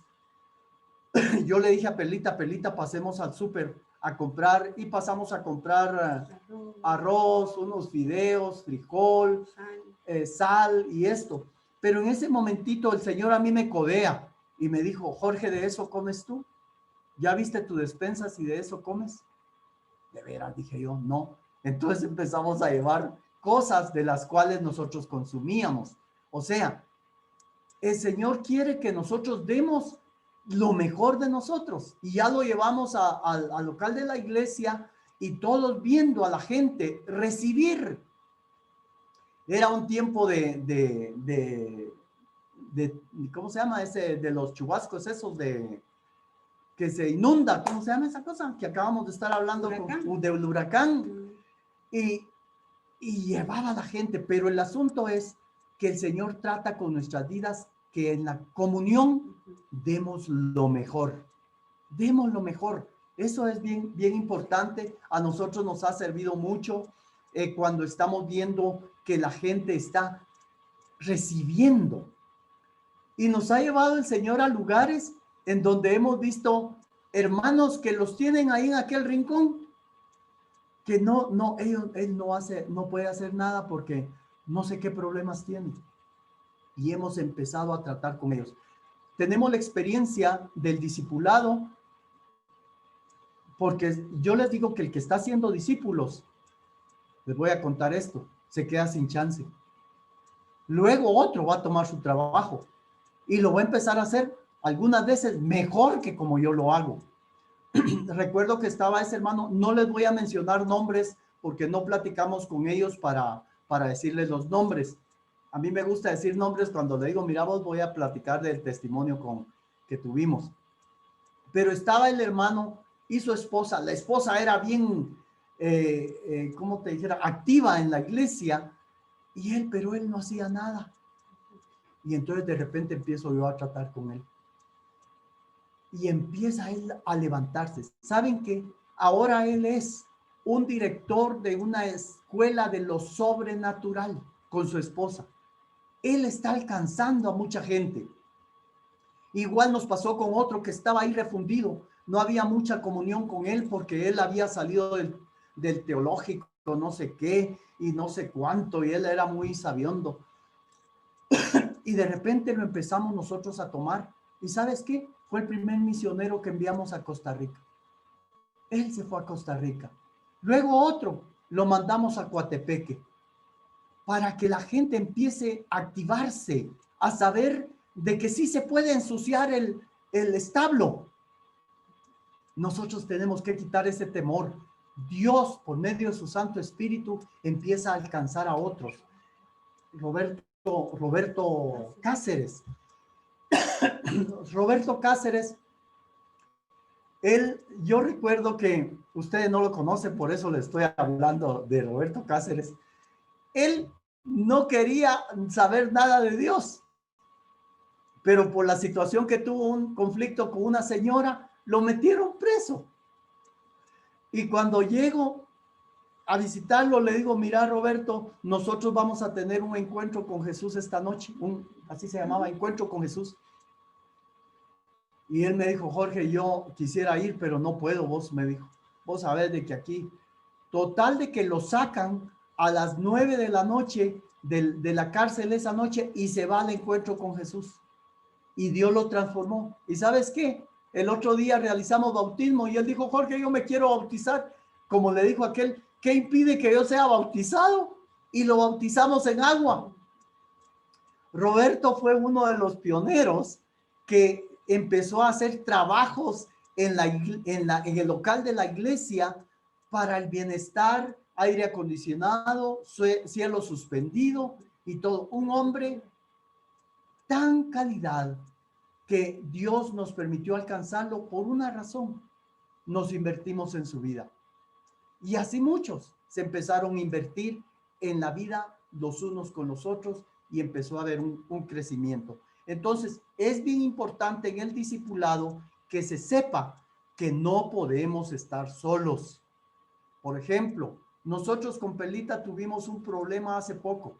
yo le dije a Pelita, pasemos al súper a comprar, y pasamos a comprar arroz, unos fideos, frijol, sal y esto. Pero en ese momentito el Señor a mí me codea y me dijo, Jorge, ¿de eso comes tú? ¿Ya viste tu despensa si de eso comes? De veras, dije yo, no. Entonces empezamos a llevar cosas de las cuales nosotros consumíamos. O sea, el Señor quiere que nosotros demos lo mejor de nosotros, y ya lo llevamos al local de la iglesia y todos viendo a la gente recibir. Era un tiempo de ¿cómo se llama ese? De los chubascos esos que se inunda, ¿cómo se llama esa cosa? Que acabamos de estar hablando del huracán. Y llevaba a la gente, pero el asunto es que el Señor trata con nuestras vidas que en la comunión demos lo mejor. Demos lo mejor. Eso es bien importante. A nosotros nos ha servido mucho cuando estamos viendo que la gente está recibiendo. Y nos ha llevado el Señor a lugares en donde hemos visto hermanos que los tienen ahí en aquel rincón, que él no puede hacer nada porque no sé qué problemas tiene. Y hemos empezado a tratar con ellos. Tenemos la experiencia del discipulado porque yo les digo que el que está haciendo discípulos, les voy a contar esto, se queda sin chance. Luego otro va a tomar su trabajo y lo va a empezar a hacer algunas veces mejor que como yo lo hago. Recuerdo que estaba ese hermano, no les voy a mencionar nombres porque no platicamos con ellos para decirles los nombres. A mí me gusta decir nombres cuando le digo, mira, vos voy a platicar del testimonio que tuvimos. Pero estaba el hermano y su esposa. La esposa era bien, ¿cómo te dijera? Activa en la iglesia. Pero él no hacía nada. Y entonces de repente empiezo yo a tratar con él. Y empieza él a levantarse. ¿Saben qué? Ahora él es un director de una escuela de lo sobrenatural con su esposa. Él está alcanzando a mucha gente. Igual nos pasó con otro que estaba ahí refundido. No había mucha comunión con él porque él había salido del teológico, no sé qué, y no sé cuánto, y él era muy sabiondo. Y de repente lo empezamos nosotros a tomar. ¿Y sabes qué? Fue el primer misionero que enviamos a Costa Rica. Él se fue a Costa Rica. Luego otro lo mandamos a Coatepeque para que la gente empiece a activarse, a saber de que sí se puede ensuciar el establo. Nosotros tenemos que quitar ese temor. Dios, por medio de su Santo Espíritu, empieza a alcanzar a otros. Roberto Cáceres. Roberto Cáceres, yo recuerdo que ustedes no lo conocen, por eso les estoy hablando de Roberto Cáceres. Él no quería saber nada de Dios, pero por la situación que tuvo un conflicto con una señora, lo metieron preso. Y cuando llego a visitarlo, le digo, mira, Roberto, nosotros vamos a tener un encuentro con Jesús esta noche, así se llamaba, encuentro con Jesús. Y él me dijo, Jorge, yo quisiera ir, pero no puedo, vos, me dijo. Vos sabés de que aquí, total de que lo sacan a las 9 de la noche de la cárcel esa noche y se va al encuentro con Jesús. Y Dios lo transformó. ¿Y sabes qué? El otro día realizamos bautismo y él dijo, Jorge, yo me quiero bautizar. Como le dijo aquel, ¿qué impide que yo sea bautizado? Y lo bautizamos en agua. Roberto fue uno de los pioneros que empezó a hacer trabajos en el local de la iglesia para el bienestar, aire acondicionado, cielo suspendido y todo. Un hombre tan calidad que Dios nos permitió alcanzarlo por una razón. Nos invertimos en su vida. Y así muchos se empezaron a invertir en la vida los unos con los otros y empezó a haber un crecimiento. Entonces, es bien importante en el discipulado que se sepa que no podemos estar solos. Por ejemplo, nosotros con Pelita tuvimos un problema hace poco.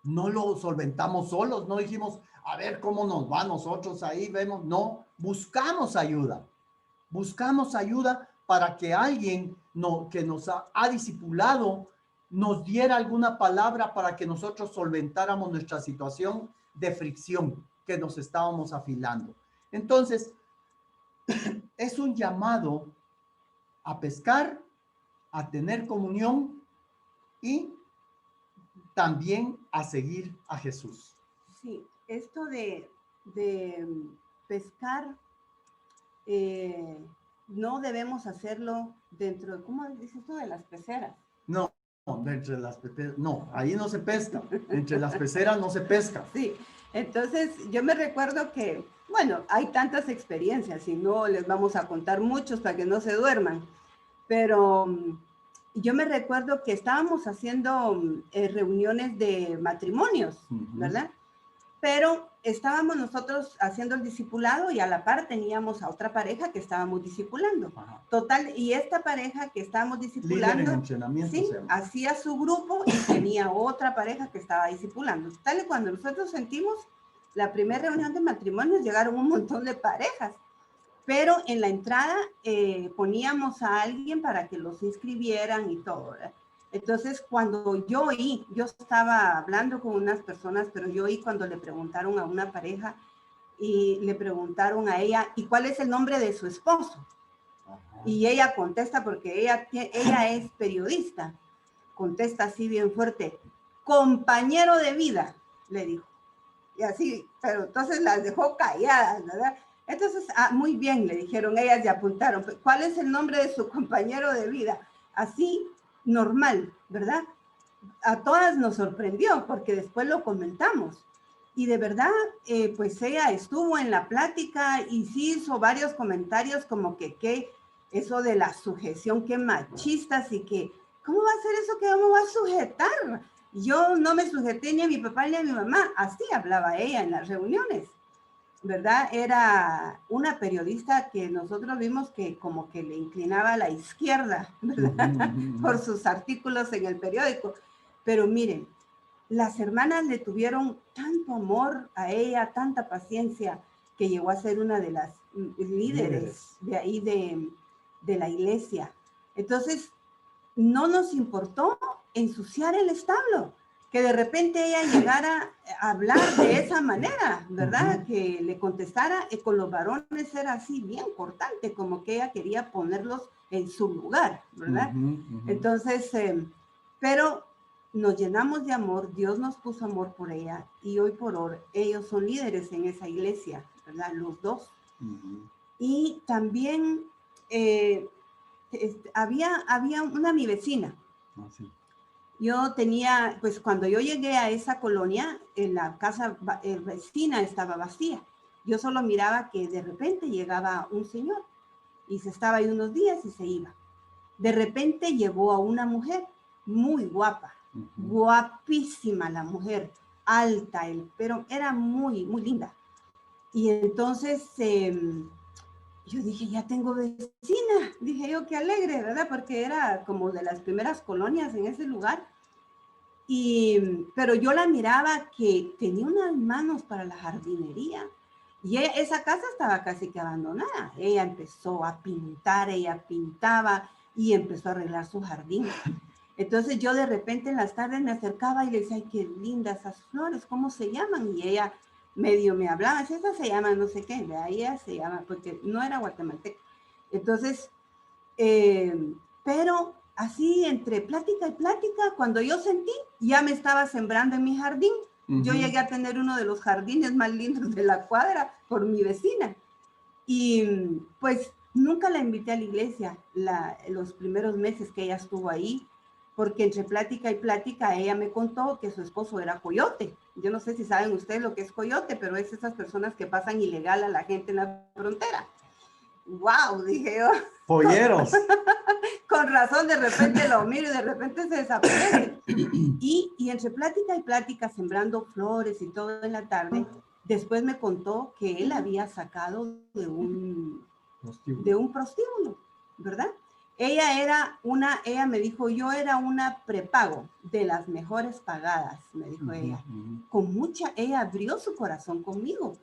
No lo solventamos solos, no dijimos, a ver cómo nos va nosotros ahí, vemos. No, buscamos ayuda. Buscamos ayuda para que alguien que nos ha discipulado nos diera alguna palabra para que nosotros solventáramos nuestra situación de fricción que nos estábamos afilando. Entonces, es un llamado a pescar, a tener comunión y también a seguir a Jesús. Sí, esto de pescar, no debemos hacerlo dentro, ¿cómo dices tú? De las peceras. No, entre las peceras, no, ahí no se pesca, entre las peceras no se pesca. Sí, entonces yo me recuerdo que, bueno, hay tantas experiencias y no les vamos a contar muchos para que no se duerman, pero yo me recuerdo que estábamos haciendo reuniones de matrimonios, ¿verdad? Pero estábamos nosotros haciendo el discipulado y a la par teníamos a otra pareja que estábamos discipulando. Ajá. Total, y esta pareja que estábamos discipulando, líder en entrenamiento, sí, hacía su grupo y tenía otra pareja que estaba discipulando. Tal y cuando nosotros sentimos la primera reunión de matrimonios, llegaron un montón de parejas. Pero en la entrada poníamos a alguien para que los inscribieran y todo, ¿verdad? Entonces, cuando yo estaba hablando con unas personas, pero yo oí cuando le preguntaron a una pareja y le preguntaron a ella, ¿y cuál es el nombre de su esposo? Ajá. Y ella contesta, porque ella es periodista, contesta así bien fuerte, compañero de vida, le dijo. Y así, pero entonces las dejó calladas, ¿verdad? Entonces, muy bien, le dijeron, ellas ya apuntaron, ¿cuál es el nombre de su compañero de vida? Así, normal, ¿verdad? A todas nos sorprendió, porque después lo comentamos. Y de verdad, pues ella estuvo en la plática y sí hizo varios comentarios como que eso de la sujeción, que machistas y que, ¿cómo va a ser eso que vamos a sujetar? Yo no me sujeté ni a mi papá ni a mi mamá, así hablaba ella en las reuniones, ¿verdad? Era una periodista que nosotros vimos que como que le inclinaba a la izquierda, ¿verdad? Por sus artículos en el periódico. Pero miren, las hermanas le tuvieron tanto amor a ella, tanta paciencia, que llegó a ser una de las líderes de ahí de la iglesia. Entonces, no nos importó ensuciar el establo, que de repente ella llegara a hablar de esa manera, ¿verdad? Que le contestara, con los varones era así bien cortante, como que ella quería ponerlos en su lugar, ¿verdad? Entonces, pero nos llenamos de amor, Dios nos puso amor por ella y hoy por hoy ellos son líderes en esa iglesia, ¿verdad? Los dos. Y también había una mi vecina. Sí. Yo tenía, pues cuando yo llegué a esa colonia, la casa vecina estaba vacía. Yo solo miraba que de repente llegaba un señor y se estaba ahí unos días y se iba. De repente llegó a una mujer muy guapa, guapísima la mujer, alta, pero era muy, muy linda. Y entonces yo dije, ya tengo vecina. Dije yo, qué alegre, ¿verdad? Porque era como de las primeras colonias en ese lugar. Pero yo la miraba que tenía unas manos para la jardinería. Y esa casa estaba casi que abandonada. Ella empezó a pintar, ella pintaba y empezó a arreglar su jardín. Entonces yo de repente en las tardes me acercaba y le decía, ay, qué lindas esas flores, ¿cómo se llaman? Y ella medio me hablaba, esa se llama no sé qué, de ahí ella se llama, porque no era guatemalteca. Entonces, pero así entre plática y plática, cuando yo sentí, ya me estaba sembrando en mi jardín. Yo llegué a tener uno de los jardines más lindos de la cuadra por mi vecina. Y pues nunca la invité a la iglesia los primeros meses que ella estuvo ahí, porque entre plática y plática ella me contó que su esposo era coyote. Yo no sé si saben ustedes lo que es coyote, pero es esas personas que pasan ilegal a la gente en la frontera. ¡Wow! Dije yo. Polleros. Con razón, de repente lo miro y de repente se desaparece. Y entre plática y plática, sembrando flores y todo en la tarde, después me contó que él había sacado de un prostíbulo, ¿verdad? Ella me dijo, yo era una prepago de las mejores pagadas, me dijo ella. Ella abrió su corazón conmigo.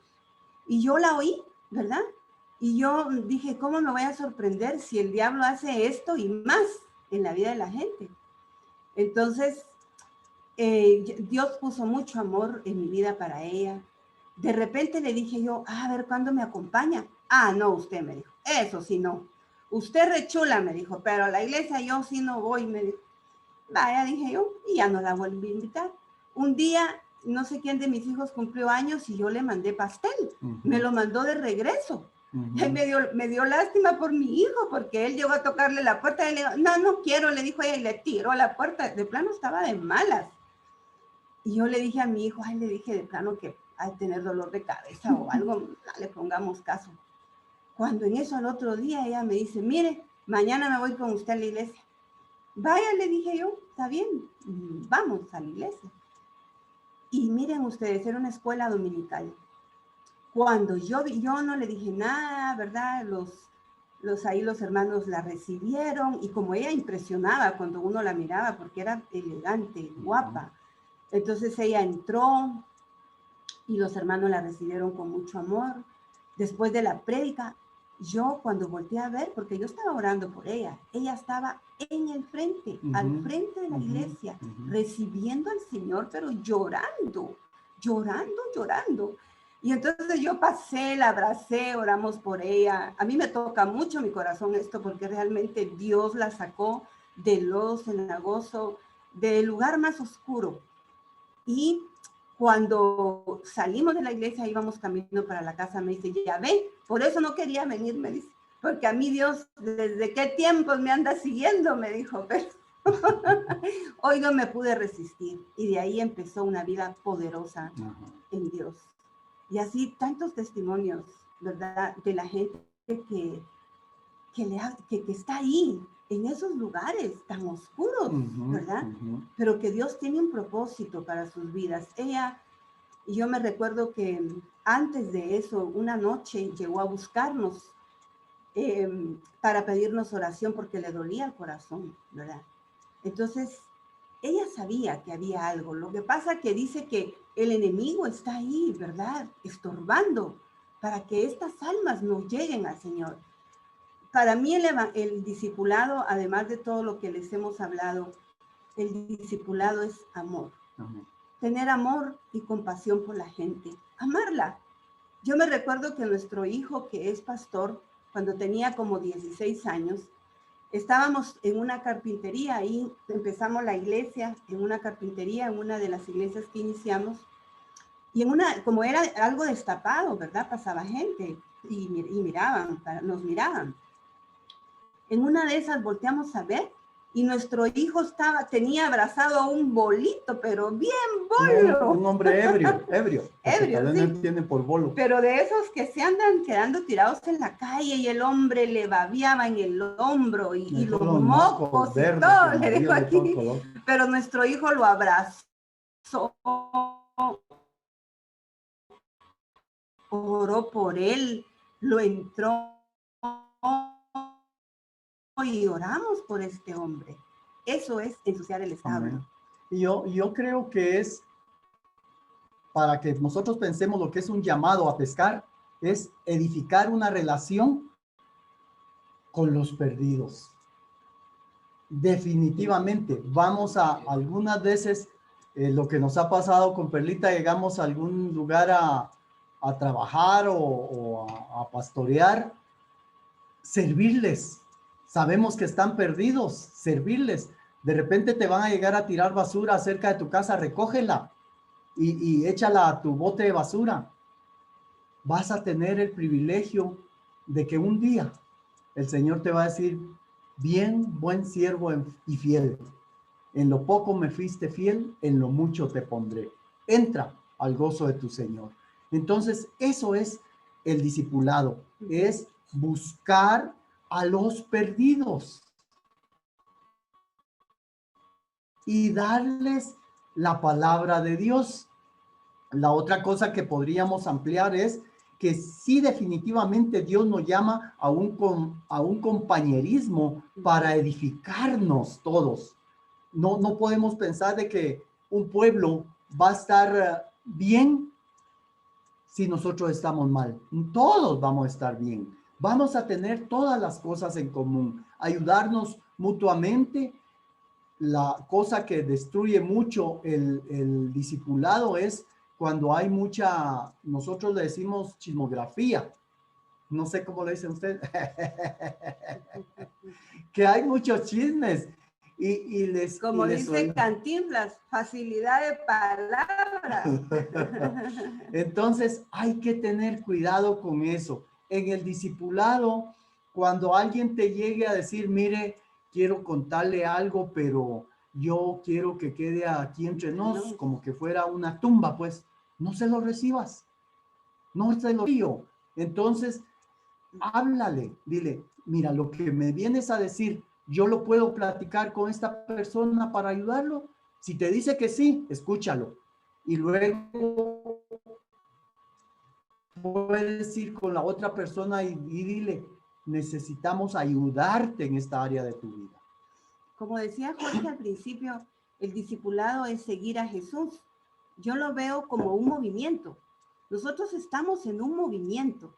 Y yo la oí, ¿verdad? Y yo dije, ¿cómo me voy a sorprender si el diablo hace esto y más en la vida de la gente? Entonces, Dios puso mucho amor en mi vida para ella. De repente le dije yo, a ver, ¿cuándo me acompaña? Ah, no, usted me dijo, eso sí no. Usted rechula, me dijo, pero a la iglesia yo sí no voy, me dijo. Vaya, dije yo, y ya no la volví a invitar. Un día, no sé quién de mis hijos cumplió años y yo le mandé pastel. Me lo mandó de regreso. Y me dio lástima por mi hijo, porque él llegó a tocarle la puerta y le dijo, no quiero, le dijo ella, y le tiró a la puerta. De plano estaba de malas. Y yo le dije a mi hijo, le dije de plano que hay que tener dolor de cabeza o algo, no le pongamos caso. Cuando en eso al otro día ella me dice, mire, mañana me voy con usted a la iglesia. Vaya, le dije yo, está bien, vamos a la iglesia. Y miren ustedes, era una escuela dominical. Cuando yo no le dije nada, ¿verdad? Los hermanos la recibieron y como ella impresionaba cuando uno la miraba porque era elegante, guapa. Entonces ella entró y los hermanos la recibieron con mucho amor. Después de la prédica, yo cuando volteé a ver, porque yo estaba orando por ella estaba en el frente, al frente de la iglesia, recibiendo al Señor, pero llorando. Y entonces yo pasé, la abracé, oramos por ella. A mí me toca mucho mi corazón esto porque realmente Dios la sacó del lodo cenagoso, del lugar más oscuro. Y cuando salimos de la iglesia, íbamos camino para la casa, me dice, ya ve, por eso no quería venir, me dice, porque a mí Dios, ¿desde qué tiempos me anda siguiendo? Me dijo, pero hoy no me pude resistir. Y de ahí empezó una vida poderosa en Dios. Y así tantos testimonios, ¿verdad? De la gente que está ahí, en esos lugares tan oscuros, ¿verdad? Pero que Dios tiene un propósito para sus vidas. Yo me recuerdo que antes de eso, una noche llegó a buscarnos para pedirnos oración porque le dolía el corazón, ¿verdad? Entonces, ella sabía que había algo. Lo que pasa que dice que el enemigo está ahí, ¿verdad? Estorbando para que estas almas no lleguen al Señor. Para mí el discipulado, además de todo lo que les hemos hablado, el discipulado es amor. Amén. Tener amor y compasión por la gente. Amarla. Yo me recuerdo que nuestro hijo, que es pastor, cuando tenía como 16 años, estábamos en una carpintería, ahí empezamos la iglesia, en una carpintería, en una de las iglesias que iniciamos, y como era algo destapado, ¿verdad? Pasaba gente y nos miraban. En una de esas volteamos a ver y nuestro hijo tenía abrazado a un bolito, pero bien bolo. Un hombre ebrio. Ebrio, sí. No tiene por bolo. Pero de esos que se andan quedando tirados en la calle y el hombre le babeaba en el hombro y los mocos y todo, le dijo aquí. Pero nuestro hijo lo abrazó, oró por él, lo entró y oramos por este hombre. Eso es ensuciar el establo. Y yo creo que es para que nosotros pensemos lo que es un llamado a pescar, es edificar una relación con los perdidos. Definitivamente, vamos a algunas veces, lo que nos ha pasado con Perlita, llegamos a algún lugar a trabajar o a pastorear, servirles. Sabemos que están perdidos, servirles. De repente te van a llegar a tirar basura cerca de tu casa, recógela y échala a tu bote de basura. Vas a tener el privilegio de que un día el Señor te va a decir, bien, buen siervo y fiel. En lo poco me fuiste fiel, en lo mucho te pondré. Entra al gozo de tu Señor. Entonces, eso es el discipulado, es buscar a los perdidos y darles la palabra de Dios. La otra cosa que podríamos ampliar es que sí, definitivamente Dios nos llama a un compañerismo para edificarnos todos. No podemos pensar de que un pueblo va a estar bien si nosotros estamos mal. Todos vamos a estar bien. Vamos a tener todas las cosas en común, ayudarnos mutuamente. La cosa que destruye mucho el discipulado es cuando hay mucha, nosotros le decimos chismografía. No sé cómo le dicen usted. Que hay muchos chismes. Como dice Cantinflas, facilidad de palabras. Entonces hay que tener cuidado con eso. En el discipulado, cuando alguien te llegue a decir, mire, quiero contarle algo, pero yo quiero que quede aquí entre nos, como que fuera una tumba, pues no se lo recibas. No se lo digo. Entonces, háblale, dile, mira, lo que me vienes a decir, yo lo puedo platicar con esta persona para ayudarlo. Si te dice que sí, escúchalo. Y luego puedes ir con la otra persona y dile, necesitamos ayudarte en esta área de tu vida. Como decía Jorge al principio, el discipulado es seguir a Jesús. Yo lo veo como un movimiento. Nosotros estamos en un movimiento,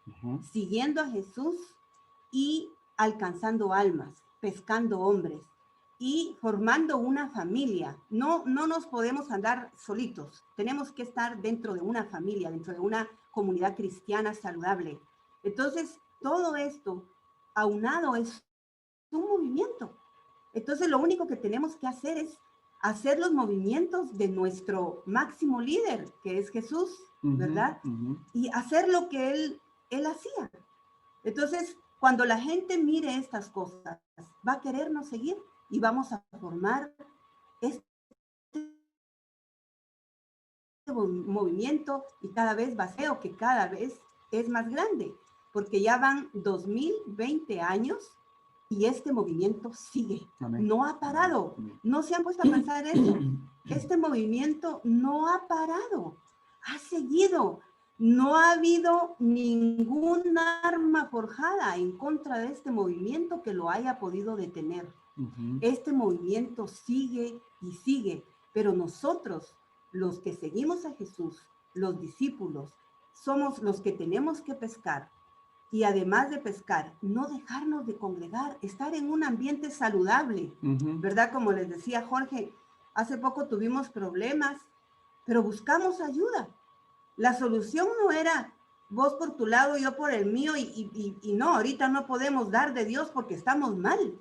siguiendo a Jesús y alcanzando almas, pescando hombres y formando una familia. No nos podemos andar solitos. Tenemos que estar dentro de una familia, dentro de una comunidad cristiana saludable. Entonces, todo esto aunado es un movimiento. Entonces, lo único que tenemos que hacer es hacer los movimientos de nuestro máximo líder, que es Jesús, ¿verdad? Y hacer lo que él hacía. Entonces, cuando la gente mire estas cosas, va a querernos seguir y vamos a formar este movimiento y cada vez veo que cada vez es más grande, porque ya van 2020 años y este movimiento sigue. Amén. No ha parado. Amén. No se han puesto a pensar eso. Este movimiento no ha parado. Ha seguido. No ha habido ningún arma forjada en contra de este movimiento que lo haya podido detener. Este movimiento sigue y sigue, pero nosotros, los que seguimos a Jesús, los discípulos, somos los que tenemos que pescar. Y además de pescar, no dejarnos de congregar, estar en un ambiente saludable, ¿verdad? Como les decía Jorge, hace poco tuvimos problemas, pero buscamos ayuda. La solución no era vos por tu lado, yo por el mío, y no, ahorita no podemos dar de Dios porque estamos mal.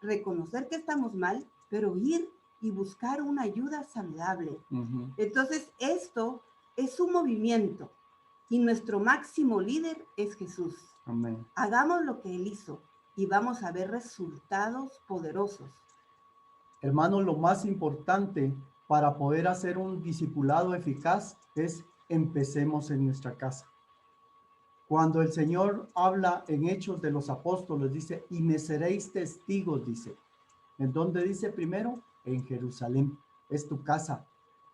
Reconocer que estamos mal, pero ir y buscar una ayuda saludable. Entonces, esto es un movimiento. Y nuestro máximo líder es Jesús. Amén. Hagamos lo que Él hizo y vamos a ver resultados poderosos. Hermano, lo más importante para poder hacer un discipulado eficaz es empecemos en nuestra casa. Cuando el Señor habla en Hechos de los Apóstoles, dice, y me seréis testigos, dice. ¿En dónde dice primero? En Jerusalén. Es tu casa.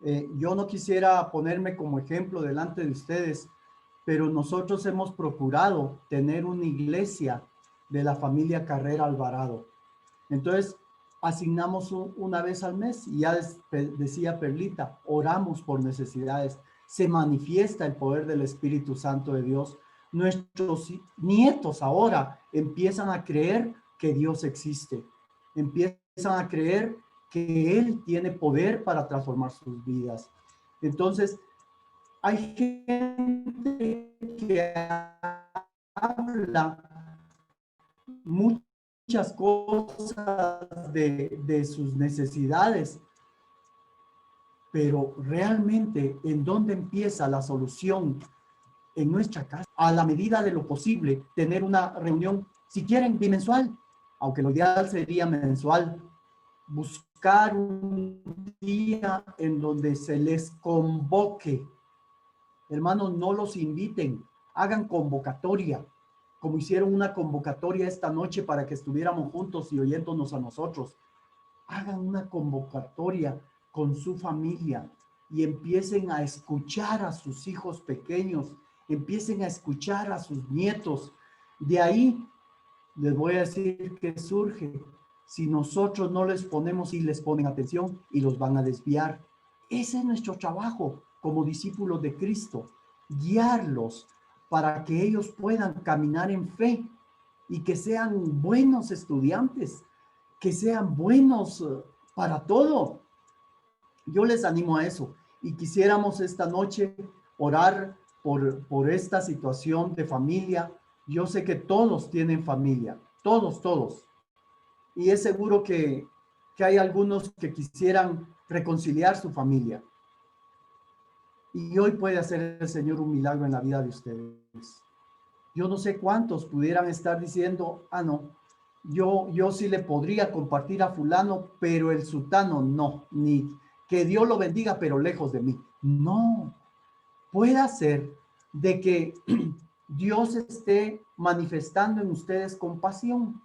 Yo no quisiera ponerme como ejemplo delante de ustedes, pero nosotros hemos procurado tener una iglesia de la familia Carrera Alvarado. Entonces, asignamos una vez al mes y ya decía Perlita, oramos por necesidades. Se manifiesta el poder del Espíritu Santo de Dios. Nuestros nietos ahora empiezan a creer que Dios existe. Empiezan a creer que Él tiene poder para transformar sus vidas. Entonces, hay gente que habla muchas cosas de sus necesidades, pero realmente, ¿en dónde empieza la solución? En nuestra casa. A la medida de lo posible, tener una reunión, si quieren, bimensual, aunque lo ideal sería mensual. Buscar un día en donde se les convoque. Hermanos, no los inviten, hagan convocatoria, como hicieron una convocatoria esta noche para que estuviéramos juntos y oyéndonos a nosotros. Hagan una convocatoria con su familia y empiecen a escuchar a sus hijos pequeños, empiecen a escuchar a sus nietos. De ahí les voy a decir que surge. Si nosotros no les ponemos y les ponen atención y los van a desviar. Ese es nuestro trabajo como discípulos de Cristo, guiarlos para que ellos puedan caminar en fe y que sean buenos estudiantes, que sean buenos para todo. Yo les animo a eso y quisiéramos esta noche orar por esta situación de familia. Yo sé que todos tienen familia, todos. Y es seguro que hay algunos que quisieran reconciliar su familia. Y hoy puede hacer el Señor un milagro en la vida de ustedes. Yo no sé cuántos pudieran estar diciendo, no, yo sí le podría compartir a fulano, pero el sultano no, ni que Dios lo bendiga, pero lejos de mí. No, puede ser de que Dios esté manifestando en ustedes compasión.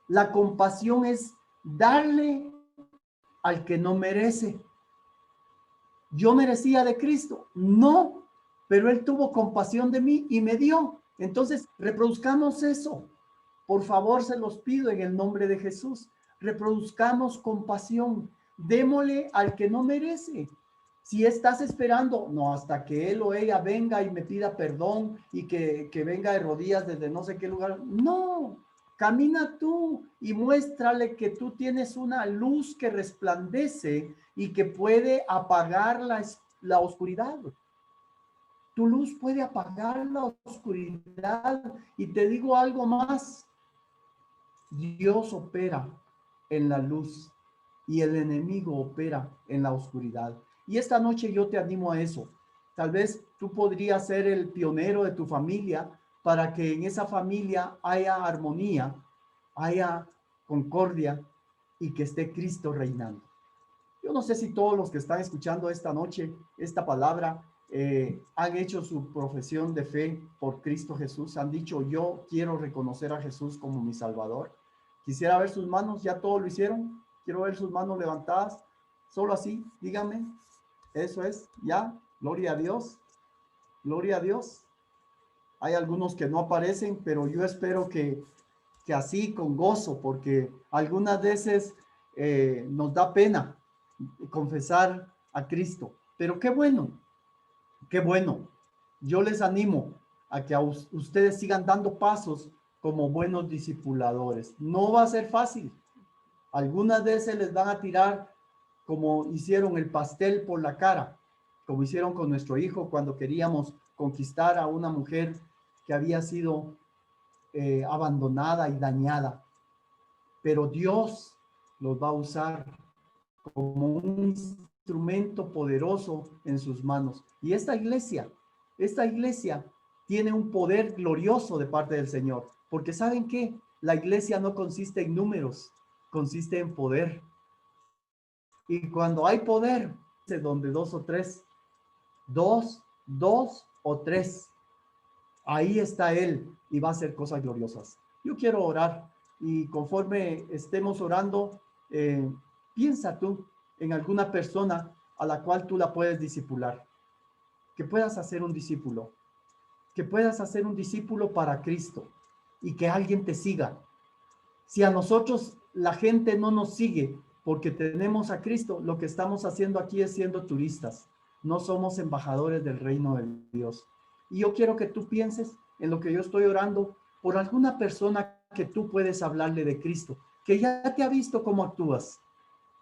La compasión es darle al que no merece. ¿Yo merecía de Cristo? No, pero Él tuvo compasión de mí y me dio. Entonces, reproduzcamos eso. Por favor, se los pido en el nombre de Jesús. Reproduzcamos compasión. Démosle al que no merece. Si estás esperando, no, hasta que él o ella venga y me pida perdón y que venga de rodillas desde no sé qué lugar. No, camina tú y muéstrale que tú tienes una luz que resplandece y que puede apagar la oscuridad. Tu luz puede apagar la oscuridad. Y te digo algo más. Dios opera en la luz y el enemigo opera en la oscuridad. Y esta noche yo te animo a eso. Tal vez tú podrías ser el pionero de tu familia para que en esa familia haya armonía, haya concordia y que esté Cristo reinando. Yo no sé si todos los que están escuchando esta noche, esta palabra, han hecho su profesión de fe por Cristo Jesús, han dicho, yo quiero reconocer a Jesús como mi Salvador. Quisiera ver sus manos, ya todos lo hicieron. Quiero ver sus manos levantadas. Solo así, díganme. Eso es, ya. Gloria a Dios. Gloria a Dios. Hay algunos que no aparecen, pero yo espero que así, con gozo, porque algunas veces nos da pena confesar a Cristo. Pero qué bueno, qué bueno. Yo les animo a que ustedes sigan dando pasos como buenos discipuladores. No va a ser fácil. Algunas veces les van a tirar como hicieron el pastel por la cara, como hicieron con nuestro hijo cuando queríamos conquistar a una mujer que había sido abandonada y dañada. Pero Dios los va a usar como un instrumento poderoso en sus manos. Y esta iglesia tiene un poder glorioso de parte del Señor, porque ¿saben qué? La iglesia no consiste en números, consiste en poder. Y cuando hay poder, donde dos o tres, dos o tres, ahí está Él y va a hacer cosas gloriosas. Yo quiero orar y conforme estemos orando, piensa tú en alguna persona a la cual tú la puedes discipular, que puedas hacer un discípulo, que puedas hacer un discípulo para Cristo y que alguien te siga. Si a nosotros la gente no nos sigue porque tenemos a Cristo, lo que estamos haciendo aquí es siendo turistas. No somos embajadores del reino de Dios. Y yo quiero que tú pienses en lo que yo estoy orando por alguna persona que tú puedes hablarle de Cristo, que ya te ha visto cómo actúas,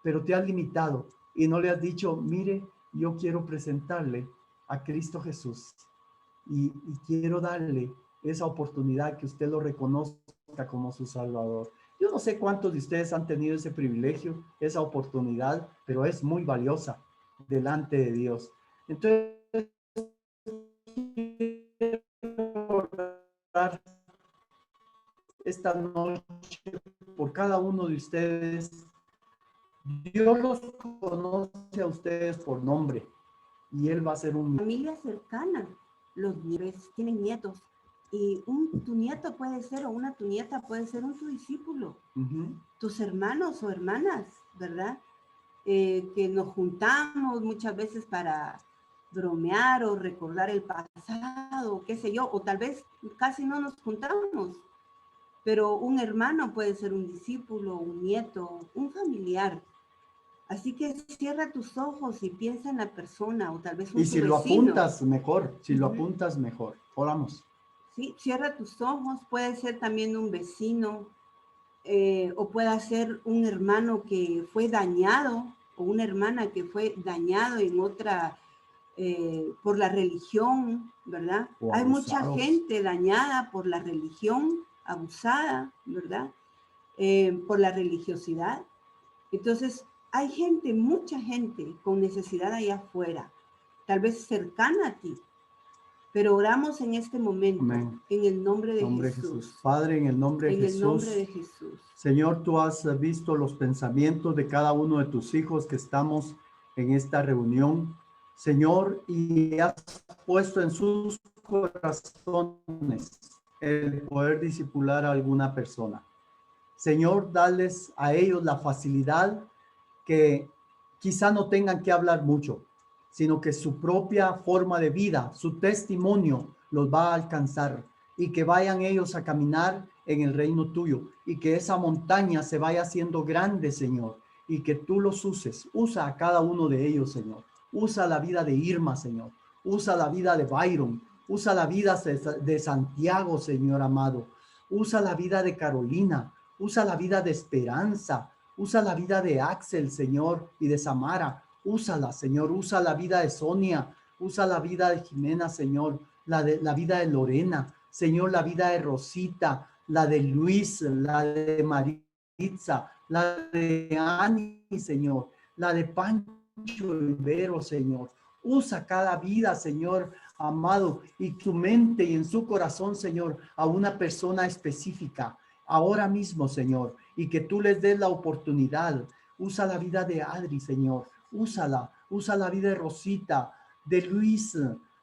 pero te has limitado y no le has dicho, mire, yo quiero presentarle a Cristo Jesús y quiero darle esa oportunidad que usted lo reconozca como su Salvador. Yo no sé cuántos de ustedes han tenido ese privilegio, esa oportunidad, pero es muy valiosa delante de Dios. Entonces, quiero orar esta noche por cada uno de ustedes. Dios los conoce a ustedes por nombre y Él va a ser un... Familia cercana, los nietos tienen nietos y tu nieto puede ser o tu nieta puede ser tu discípulo. Tus hermanos o hermanas, ¿verdad? Que nos juntamos muchas veces para bromear o recordar el pasado, qué sé yo, o tal vez casi no nos juntamos, pero un hermano puede ser un discípulo, un nieto, un familiar. Así que cierra tus ojos y piensa en la persona o tal vez un Y si lo apuntas mejor, si lo apuntas mejor. Oramos. Sí, cierra tus ojos, puede ser también un vecino o puede ser un hermano que fue dañado o una hermana que fue dañado en otra, por la religión, ¿verdad? Hay mucha gente dañada por la religión, abusada, ¿verdad? Por la religiosidad. Entonces, hay gente, mucha gente con necesidad allá afuera, tal vez cercana a ti, pero oramos en este momento. Amén. En el nombre de Jesús. Padre, en el nombre de Jesús. En el nombre de Jesús. Señor, tú has visto los pensamientos de cada uno de tus hijos que estamos en esta reunión, Señor, y has puesto en sus corazones el poder discipular a alguna persona. Señor, dales a ellos la facilidad que quizá no tengan que hablar mucho, sino que su propia forma de vida, su testimonio los va a alcanzar y que vayan ellos a caminar en el reino tuyo y que esa montaña se vaya haciendo grande, Señor, y que tú los uses. Usa a cada uno de ellos, Señor. Usa la vida de Irma, Señor. Usa la vida de Byron. Usa la vida de Santiago, Señor amado. Usa la vida de Carolina. Usa la vida de Esperanza. Usa la vida de Axel, Señor, y de Samara. Úsala, Señor. Usa la vida de Sonia. Usa la vida de Jimena, Señor, la vida de Lorena, Señor, la vida de Rosita, la de Luis, la de Maritza, la de Ani, Señor, la de Pancho Rivero, Señor. Usa cada vida, Señor amado, y tu mente y en su corazón, Señor, a una persona específica, ahora mismo, Señor, y que tú les des la oportunidad. Usa la vida de Adri, Señor. Úsala. Usa la vida de Rosita, de Luis,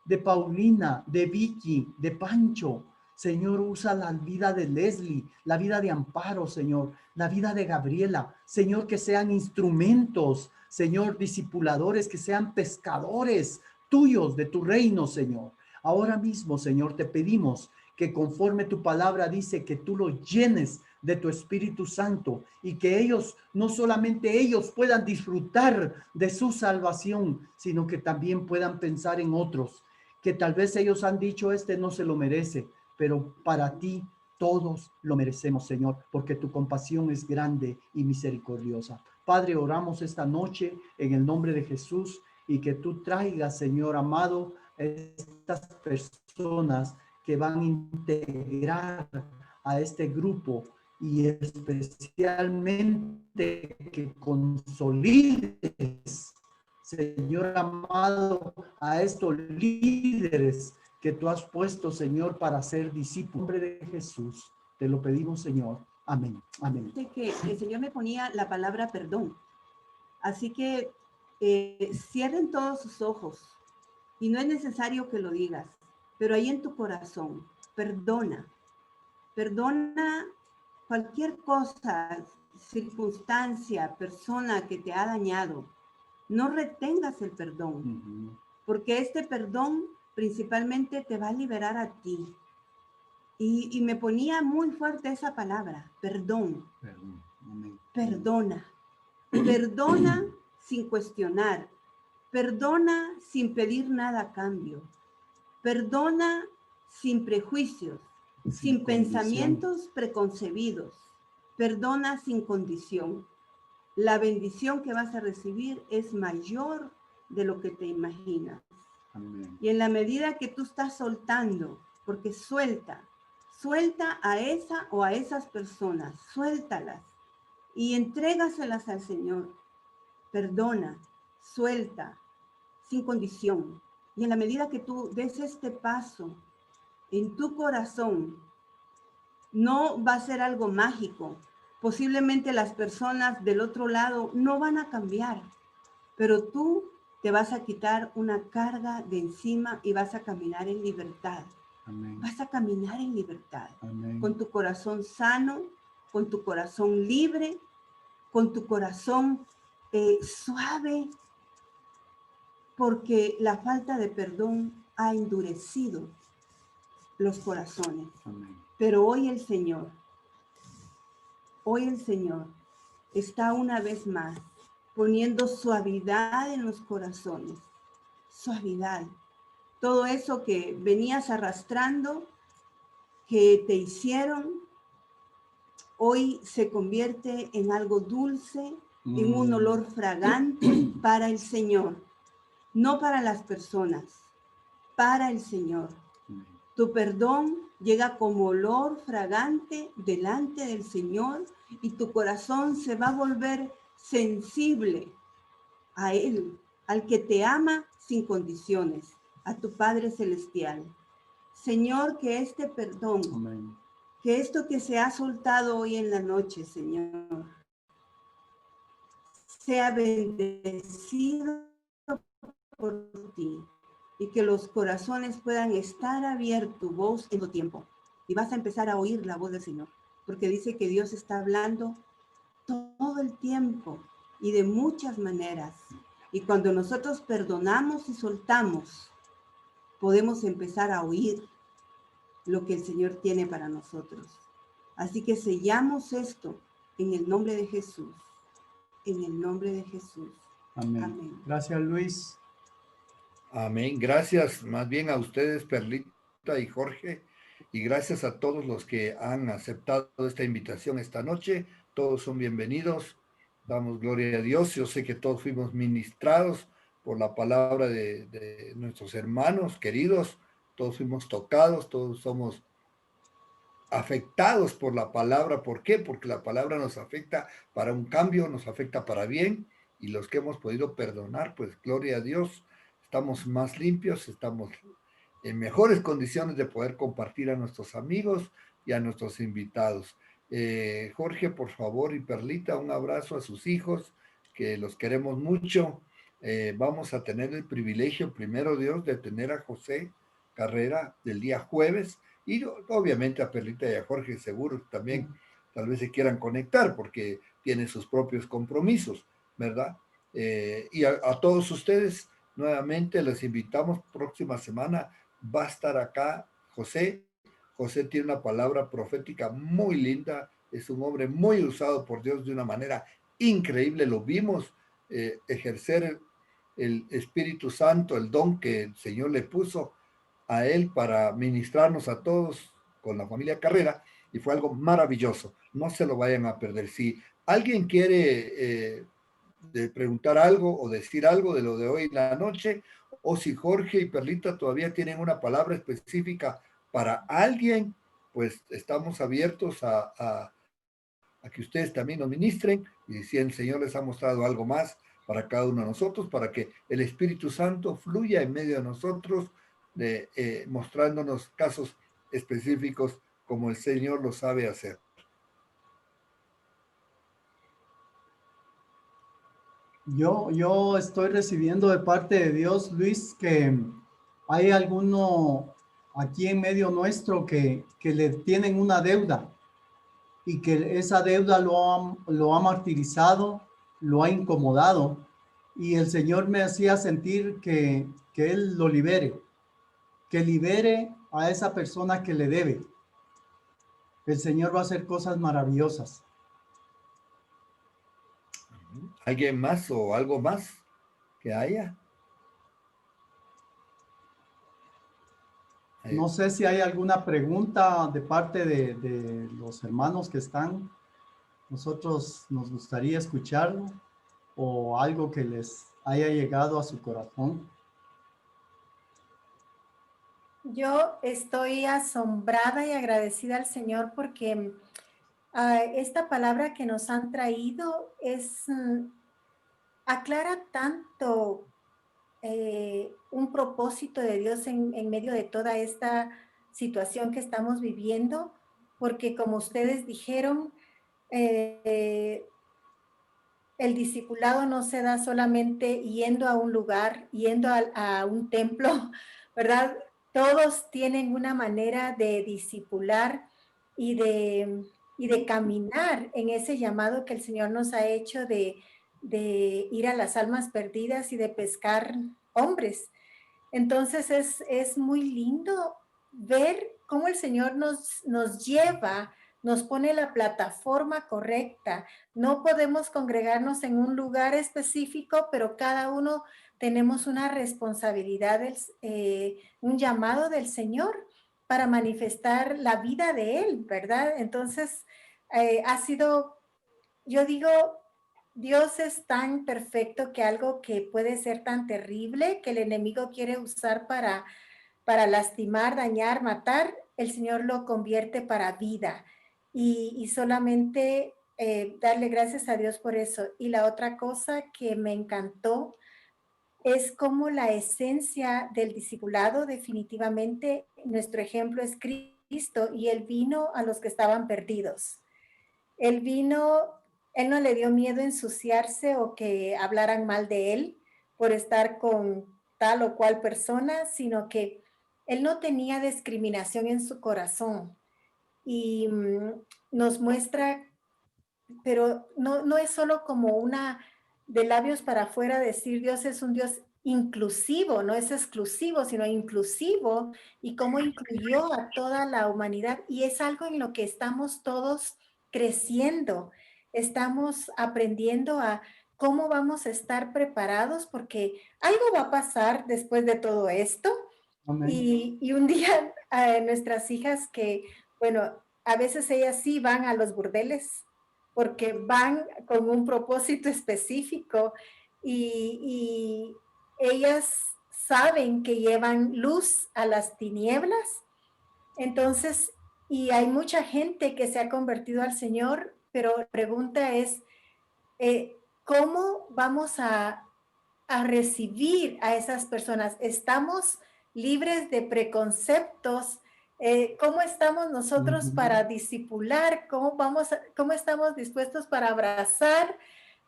de Paulina, de Vicky, de Pancho. Señor, usa la vida de Leslie, la vida de Amparo, Señor, la vida de Gabriela. Señor, que sean instrumentos, Señor, discipuladores, que sean pescadores tuyos de tu reino, Señor. Ahora mismo, Señor, te pedimos que conforme tu palabra dice, que tú lo llenes de tu Espíritu Santo y que ellos, no solamente ellos puedan disfrutar de su salvación, sino que también puedan pensar en otros, que tal vez ellos han dicho, este no se lo merece, pero para ti todos lo merecemos, Señor, porque tu compasión es grande y misericordiosa. Padre, oramos esta noche en el nombre de Jesús y que tú traigas, Señor amado, estas personas que van a integrar a este grupo y especialmente que consolides, Señor amado, a estos líderes que tú has puesto, Señor, para ser discípulos. En nombre de Jesús, te lo pedimos, Señor. Amén. Amén. Que el Señor me ponía la palabra perdón. Así que cierren todos sus ojos y no es necesario que lo digas, pero ahí en tu corazón, perdona. Perdona cualquier cosa, circunstancia, persona que te ha dañado. No retengas el perdón, porque este perdón principalmente te va a liberar a ti. Y me ponía muy fuerte esa palabra, perdón. Perdona. Perdona sin cuestionar. Perdona sin pedir nada a cambio. Perdona sin prejuicios, sin pensamientos preconcebidos. Perdona sin condición. La bendición que vas a recibir es mayor de lo que te imaginas. Amén. Y en la medida que tú estás soltando, porque suelta a esa o a esas personas, suéltalas y entrégaselas al Señor. Perdona, suelta, sin condición. Y en la medida que tú des este paso en tu corazón, no va a ser algo mágico. Posiblemente las personas del otro lado no van a cambiar, pero tú te vas a quitar una carga de encima y vas a caminar en libertad. Amén. Vas a caminar en libertad. Amén. Con tu corazón sano, con tu corazón libre, con tu corazón suave, porque la falta de perdón ha endurecido los corazones. Amén. Pero hoy el Señor está una vez más poniendo suavidad en los corazones. Suavidad. Todo eso que venías arrastrando, que te hicieron, hoy se convierte en algo dulce, en un olor fragante para el Señor. No para las personas, para el Señor. Tu perdón llega como olor fragante delante del Señor y tu corazón se va a volver sensible a Él, al que te ama sin condiciones, a tu Padre Celestial. Señor, que este perdón, amén, que esto que se ha soltado hoy en la noche, Señor, sea bendecido por ti y que los corazones puedan estar abiertos, tu voz en tu tiempo. Y vas a empezar a oír la voz del Señor, porque dice que Dios está hablando todo el tiempo y de muchas maneras. Y cuando nosotros perdonamos y soltamos, podemos empezar a oír lo que el Señor tiene para nosotros. Así que sellamos esto en el nombre de Jesús. En el nombre de Jesús. Amén. Amén. Gracias, Luis. Amén. Gracias más bien a ustedes, Perlita y Jorge, y gracias a todos los que han aceptado esta invitación esta noche. Todos son bienvenidos. Damos gloria a Dios. Yo sé que todos fuimos ministrados por la palabra de nuestros hermanos queridos. Todos fuimos tocados, todos somos afectados por la palabra. ¿Por qué? Porque la palabra nos afecta para un cambio, nos afecta para bien, y los que hemos podido perdonar, pues gloria a Dios, estamos más limpios, estamos en mejores condiciones de poder compartir a nuestros amigos y a nuestros invitados. Jorge, por favor, y Perlita, un abrazo a sus hijos, que los queremos mucho. Vamos a tener el privilegio, primero Dios, de tener a José Carrera del día jueves, y obviamente a Perlita y a Jorge seguro también tal vez se quieran conectar porque tienen sus propios compromisos, ¿verdad? Y a todos ustedes nuevamente les invitamos. Próxima semana va a estar acá José. José tiene una palabra profética muy linda, es un hombre muy usado por Dios de una manera increíble. Lo vimos ejercer el Espíritu Santo, el don que el Señor le puso a él para ministrarnos a todos con la familia Carrera, y fue algo maravilloso. No se lo vayan a perder. Si alguien quiere de preguntar algo o decir algo de lo de hoy en la noche, o si Jorge y Perlita todavía tienen una palabra específica para alguien, pues estamos abiertos a que ustedes también nos ministren, y si el Señor les ha mostrado algo más para cada uno de nosotros, para que el Espíritu Santo fluya en medio de nosotros, mostrándonos casos específicos como el Señor lo sabe hacer. Yo estoy recibiendo de parte de Dios, Luis, que hay alguno aquí en medio nuestro que le tienen una deuda y que esa deuda lo ha martirizado, lo ha incomodado, y el Señor me hacía sentir que Él lo libere, que libere a esa persona que le debe. El Señor va a hacer cosas maravillosas. ¿Alguien más o algo más que haya? No sé si hay alguna pregunta de parte de los hermanos que están. Nosotros nos gustaría escucharlo, o algo que les haya llegado a su corazón. Yo estoy asombrada y agradecida al Señor porque esta palabra que nos han traído aclara tanto un propósito de Dios en medio de toda esta situación que estamos viviendo, porque como ustedes dijeron, el discipulado no se da solamente yendo a un lugar, yendo a un templo, ¿verdad? Todos tienen una manera de discipular y de caminar en ese llamado que el Señor nos ha hecho de ir a las almas perdidas y de pescar hombres. Entonces es muy lindo ver cómo el Señor nos lleva, nos pone la plataforma correcta. No podemos congregarnos en un lugar específico, pero cada uno tenemos una responsabilidad, un llamado del Señor para manifestar la vida de Él, ¿verdad? Entonces, ha sido, yo digo, Dios es tan perfecto que algo que puede ser tan terrible, que el enemigo quiere usar para lastimar, dañar, matar, el Señor lo convierte para vida. Y solamente darle gracias a Dios por eso. Y la otra cosa que me encantó es como la esencia del discipulado, definitivamente, nuestro ejemplo es Cristo, y Él vino a los que estaban perdidos. Él vino, Él no le dio miedo ensuciarse o que hablaran mal de Él por estar con tal o cual persona, sino que Él no tenía discriminación en su corazón. Y nos muestra, pero no es solo como una de labios para afuera decir Dios es un Dios inclusivo, no es exclusivo, sino inclusivo, y cómo incluyó a toda la humanidad. Y es algo en lo que estamos todos creciendo, estamos aprendiendo a cómo vamos a estar preparados, porque algo va a pasar después de todo esto. Y un día nuestras hijas que, bueno, a veces ellas sí van a los burdeles porque van con un propósito específico, y ellas saben que llevan luz a las tinieblas. Entonces, y hay mucha gente que se ha convertido al Señor, pero la pregunta es, ¿cómo vamos a recibir a esas personas? ¿Estamos libres de preconceptos? ¿Cómo estamos nosotros para discipular? ¿Cómo estamos dispuestos para abrazar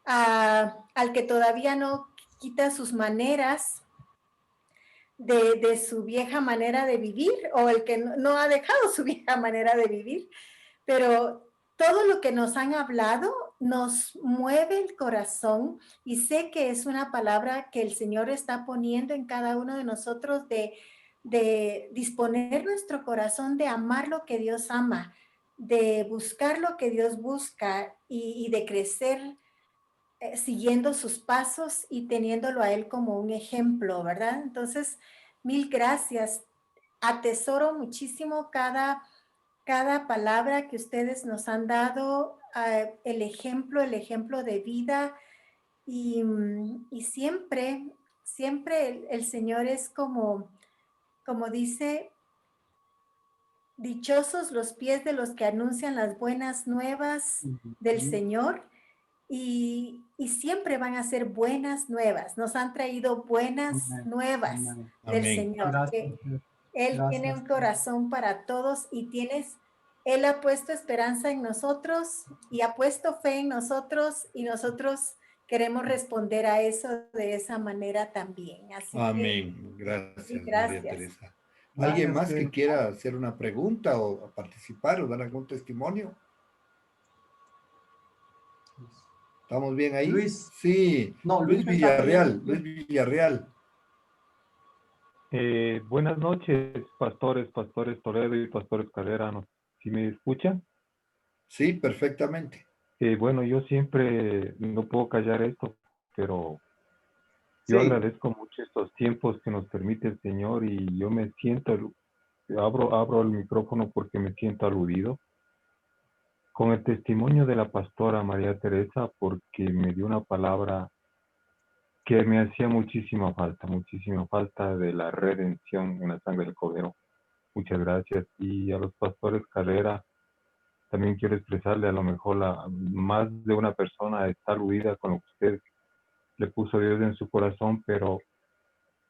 al que todavía no quita sus maneras de su vieja manera de vivir, o el que no ha dejado su vieja manera de vivir? Pero todo lo que nos han hablado nos mueve el corazón, y sé que es una palabra que el Señor está poniendo en cada uno de nosotros de disponer nuestro corazón de amar lo que Dios ama, de buscar lo que Dios busca y de crecer siguiendo sus pasos y teniéndolo a Él como un ejemplo, ¿verdad? Entonces, mil gracias. Atesoro muchísimo cada palabra que ustedes nos han dado, el ejemplo de vida, y siempre el Señor es como dice, dichosos los pies de los que anuncian las buenas nuevas del Señor, y siempre van a ser buenas nuevas. Nos han traído buenas nuevas del Señor. Gracias. Él tiene un corazón para todos, y Él ha puesto esperanza en nosotros y ha puesto fe en nosotros, y nosotros queremos responder a eso de esa manera también. Así Amén. Gracias, sí, María gracias. Teresa. ¿Alguien más Gracias, que quiera hacer una pregunta o participar o dar algún testimonio? ¿Estamos bien ahí? Luis. Sí. No, Luis Luis está Villarreal. pidiendo. Luis Villarreal. Buenas noches, pastores Toledo y pastores Carrera. ¿Sí me escuchan? Sí, perfectamente. Bueno, yo siempre no puedo callar esto, pero yo Sí. agradezco mucho estos tiempos que nos permite el Señor, y yo me siento, abro el micrófono porque me siento aludido con el testimonio de la pastora María Teresa, porque me dio una palabra que me hacía muchísima falta de la redención en la sangre del Cordero. Muchas gracias. Y a los pastores Carrera, también quiero expresarle, a lo mejor más de una persona está aludida con lo que usted le puso Dios en su corazón, pero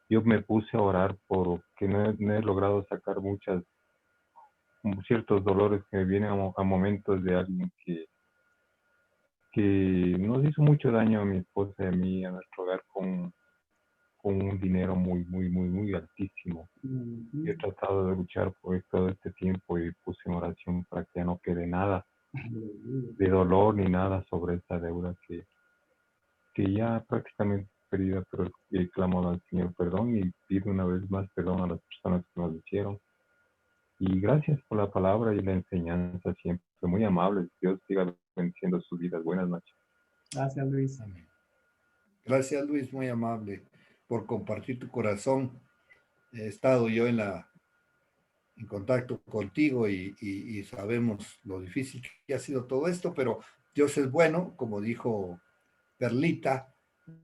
yo me puse a orar porque no he logrado sacar ciertos dolores que me vienen a momentos de alguien que nos hizo mucho daño a mi esposa y a mí, a nuestro hogar, con un dinero muy altísimo. Yo he tratado de luchar por todo este tiempo y puse en oración para que ya no quede nada de dolor ni nada sobre esta deuda que ya prácticamente perdida, pero clamo al Señor perdón y pido una vez más perdón a las personas que nos lo hicieron. Y gracias por la palabra y la enseñanza siempre. Muy amables. Dios siga bendiciendo sus vidas. Buenas noches. Gracias, Luis. Amén. Gracias, Luis, muy amable por compartir tu corazón. He estado yo en contacto contigo y sabemos lo difícil que ha sido todo esto, pero Dios es bueno, como dijo Perlita,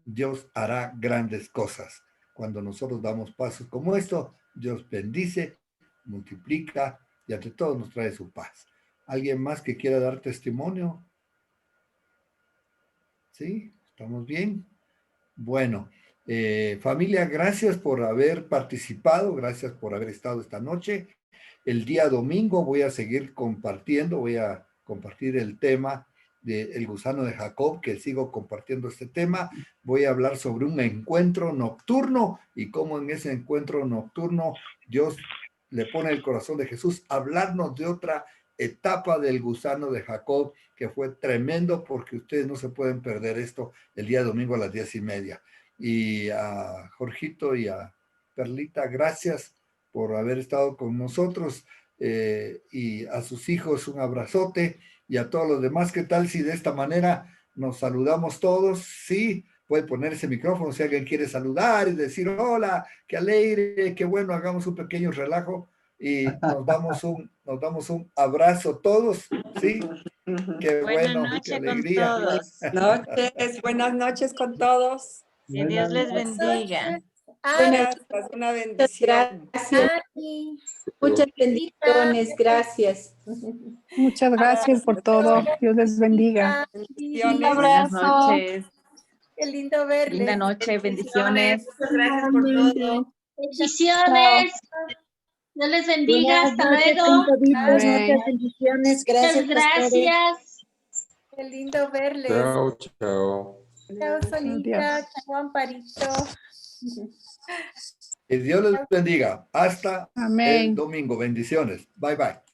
Dios hará grandes cosas. Cuando nosotros damos pasos como esto, Dios bendice, multiplica y ante todo nos trae su paz. ¿Alguien más que quiera dar testimonio? ¿Sí? ¿Estamos bien? Bueno, familia, gracias por haber participado, gracias por haber estado esta noche. El día domingo voy a seguir compartiendo, voy a compartir el tema del gusano de Jacob, que sigo compartiendo este tema. Voy a hablar sobre un encuentro nocturno y cómo en ese encuentro nocturno Dios le pone el corazón de Jesús a hablarnos de otra etapa del gusano de Jacob, que fue tremendo, porque ustedes no se pueden perder esto el día domingo a las 10:30. Y a Jorgito y a Perlita, gracias por haber estado con nosotros, y a sus hijos un abrazote, y a todos los demás. ¿Qué tal si de esta manera nos saludamos todos? Sí, puede poner ese micrófono si alguien quiere saludar y decir hola, qué alegre, qué bueno, hagamos un pequeño relajo y nos damos un abrazo todos, ¿sí? Qué bueno, qué alegría. Buenas noches con todos. Que Dios les bendiga. Gracias, una bendición. Gracias. Ani. Muchas bendiciones. Gracias. Muchas gracias por todo. Dios les bendiga. Bendiciones. Buenas noches. Qué lindo verles. Linda noche. Bendiciones. Muchas gracias por todo. Bendiciones. Dios les bendiga. Hasta luego. Amén. Bendiciones. Muchas gracias. Qué lindo verles. Chao, chao. Chao, Solita. Adiós. Chao, Amparito. Que Dios les bendiga. Hasta Amén. el domingo. Bendiciones. Bye, bye.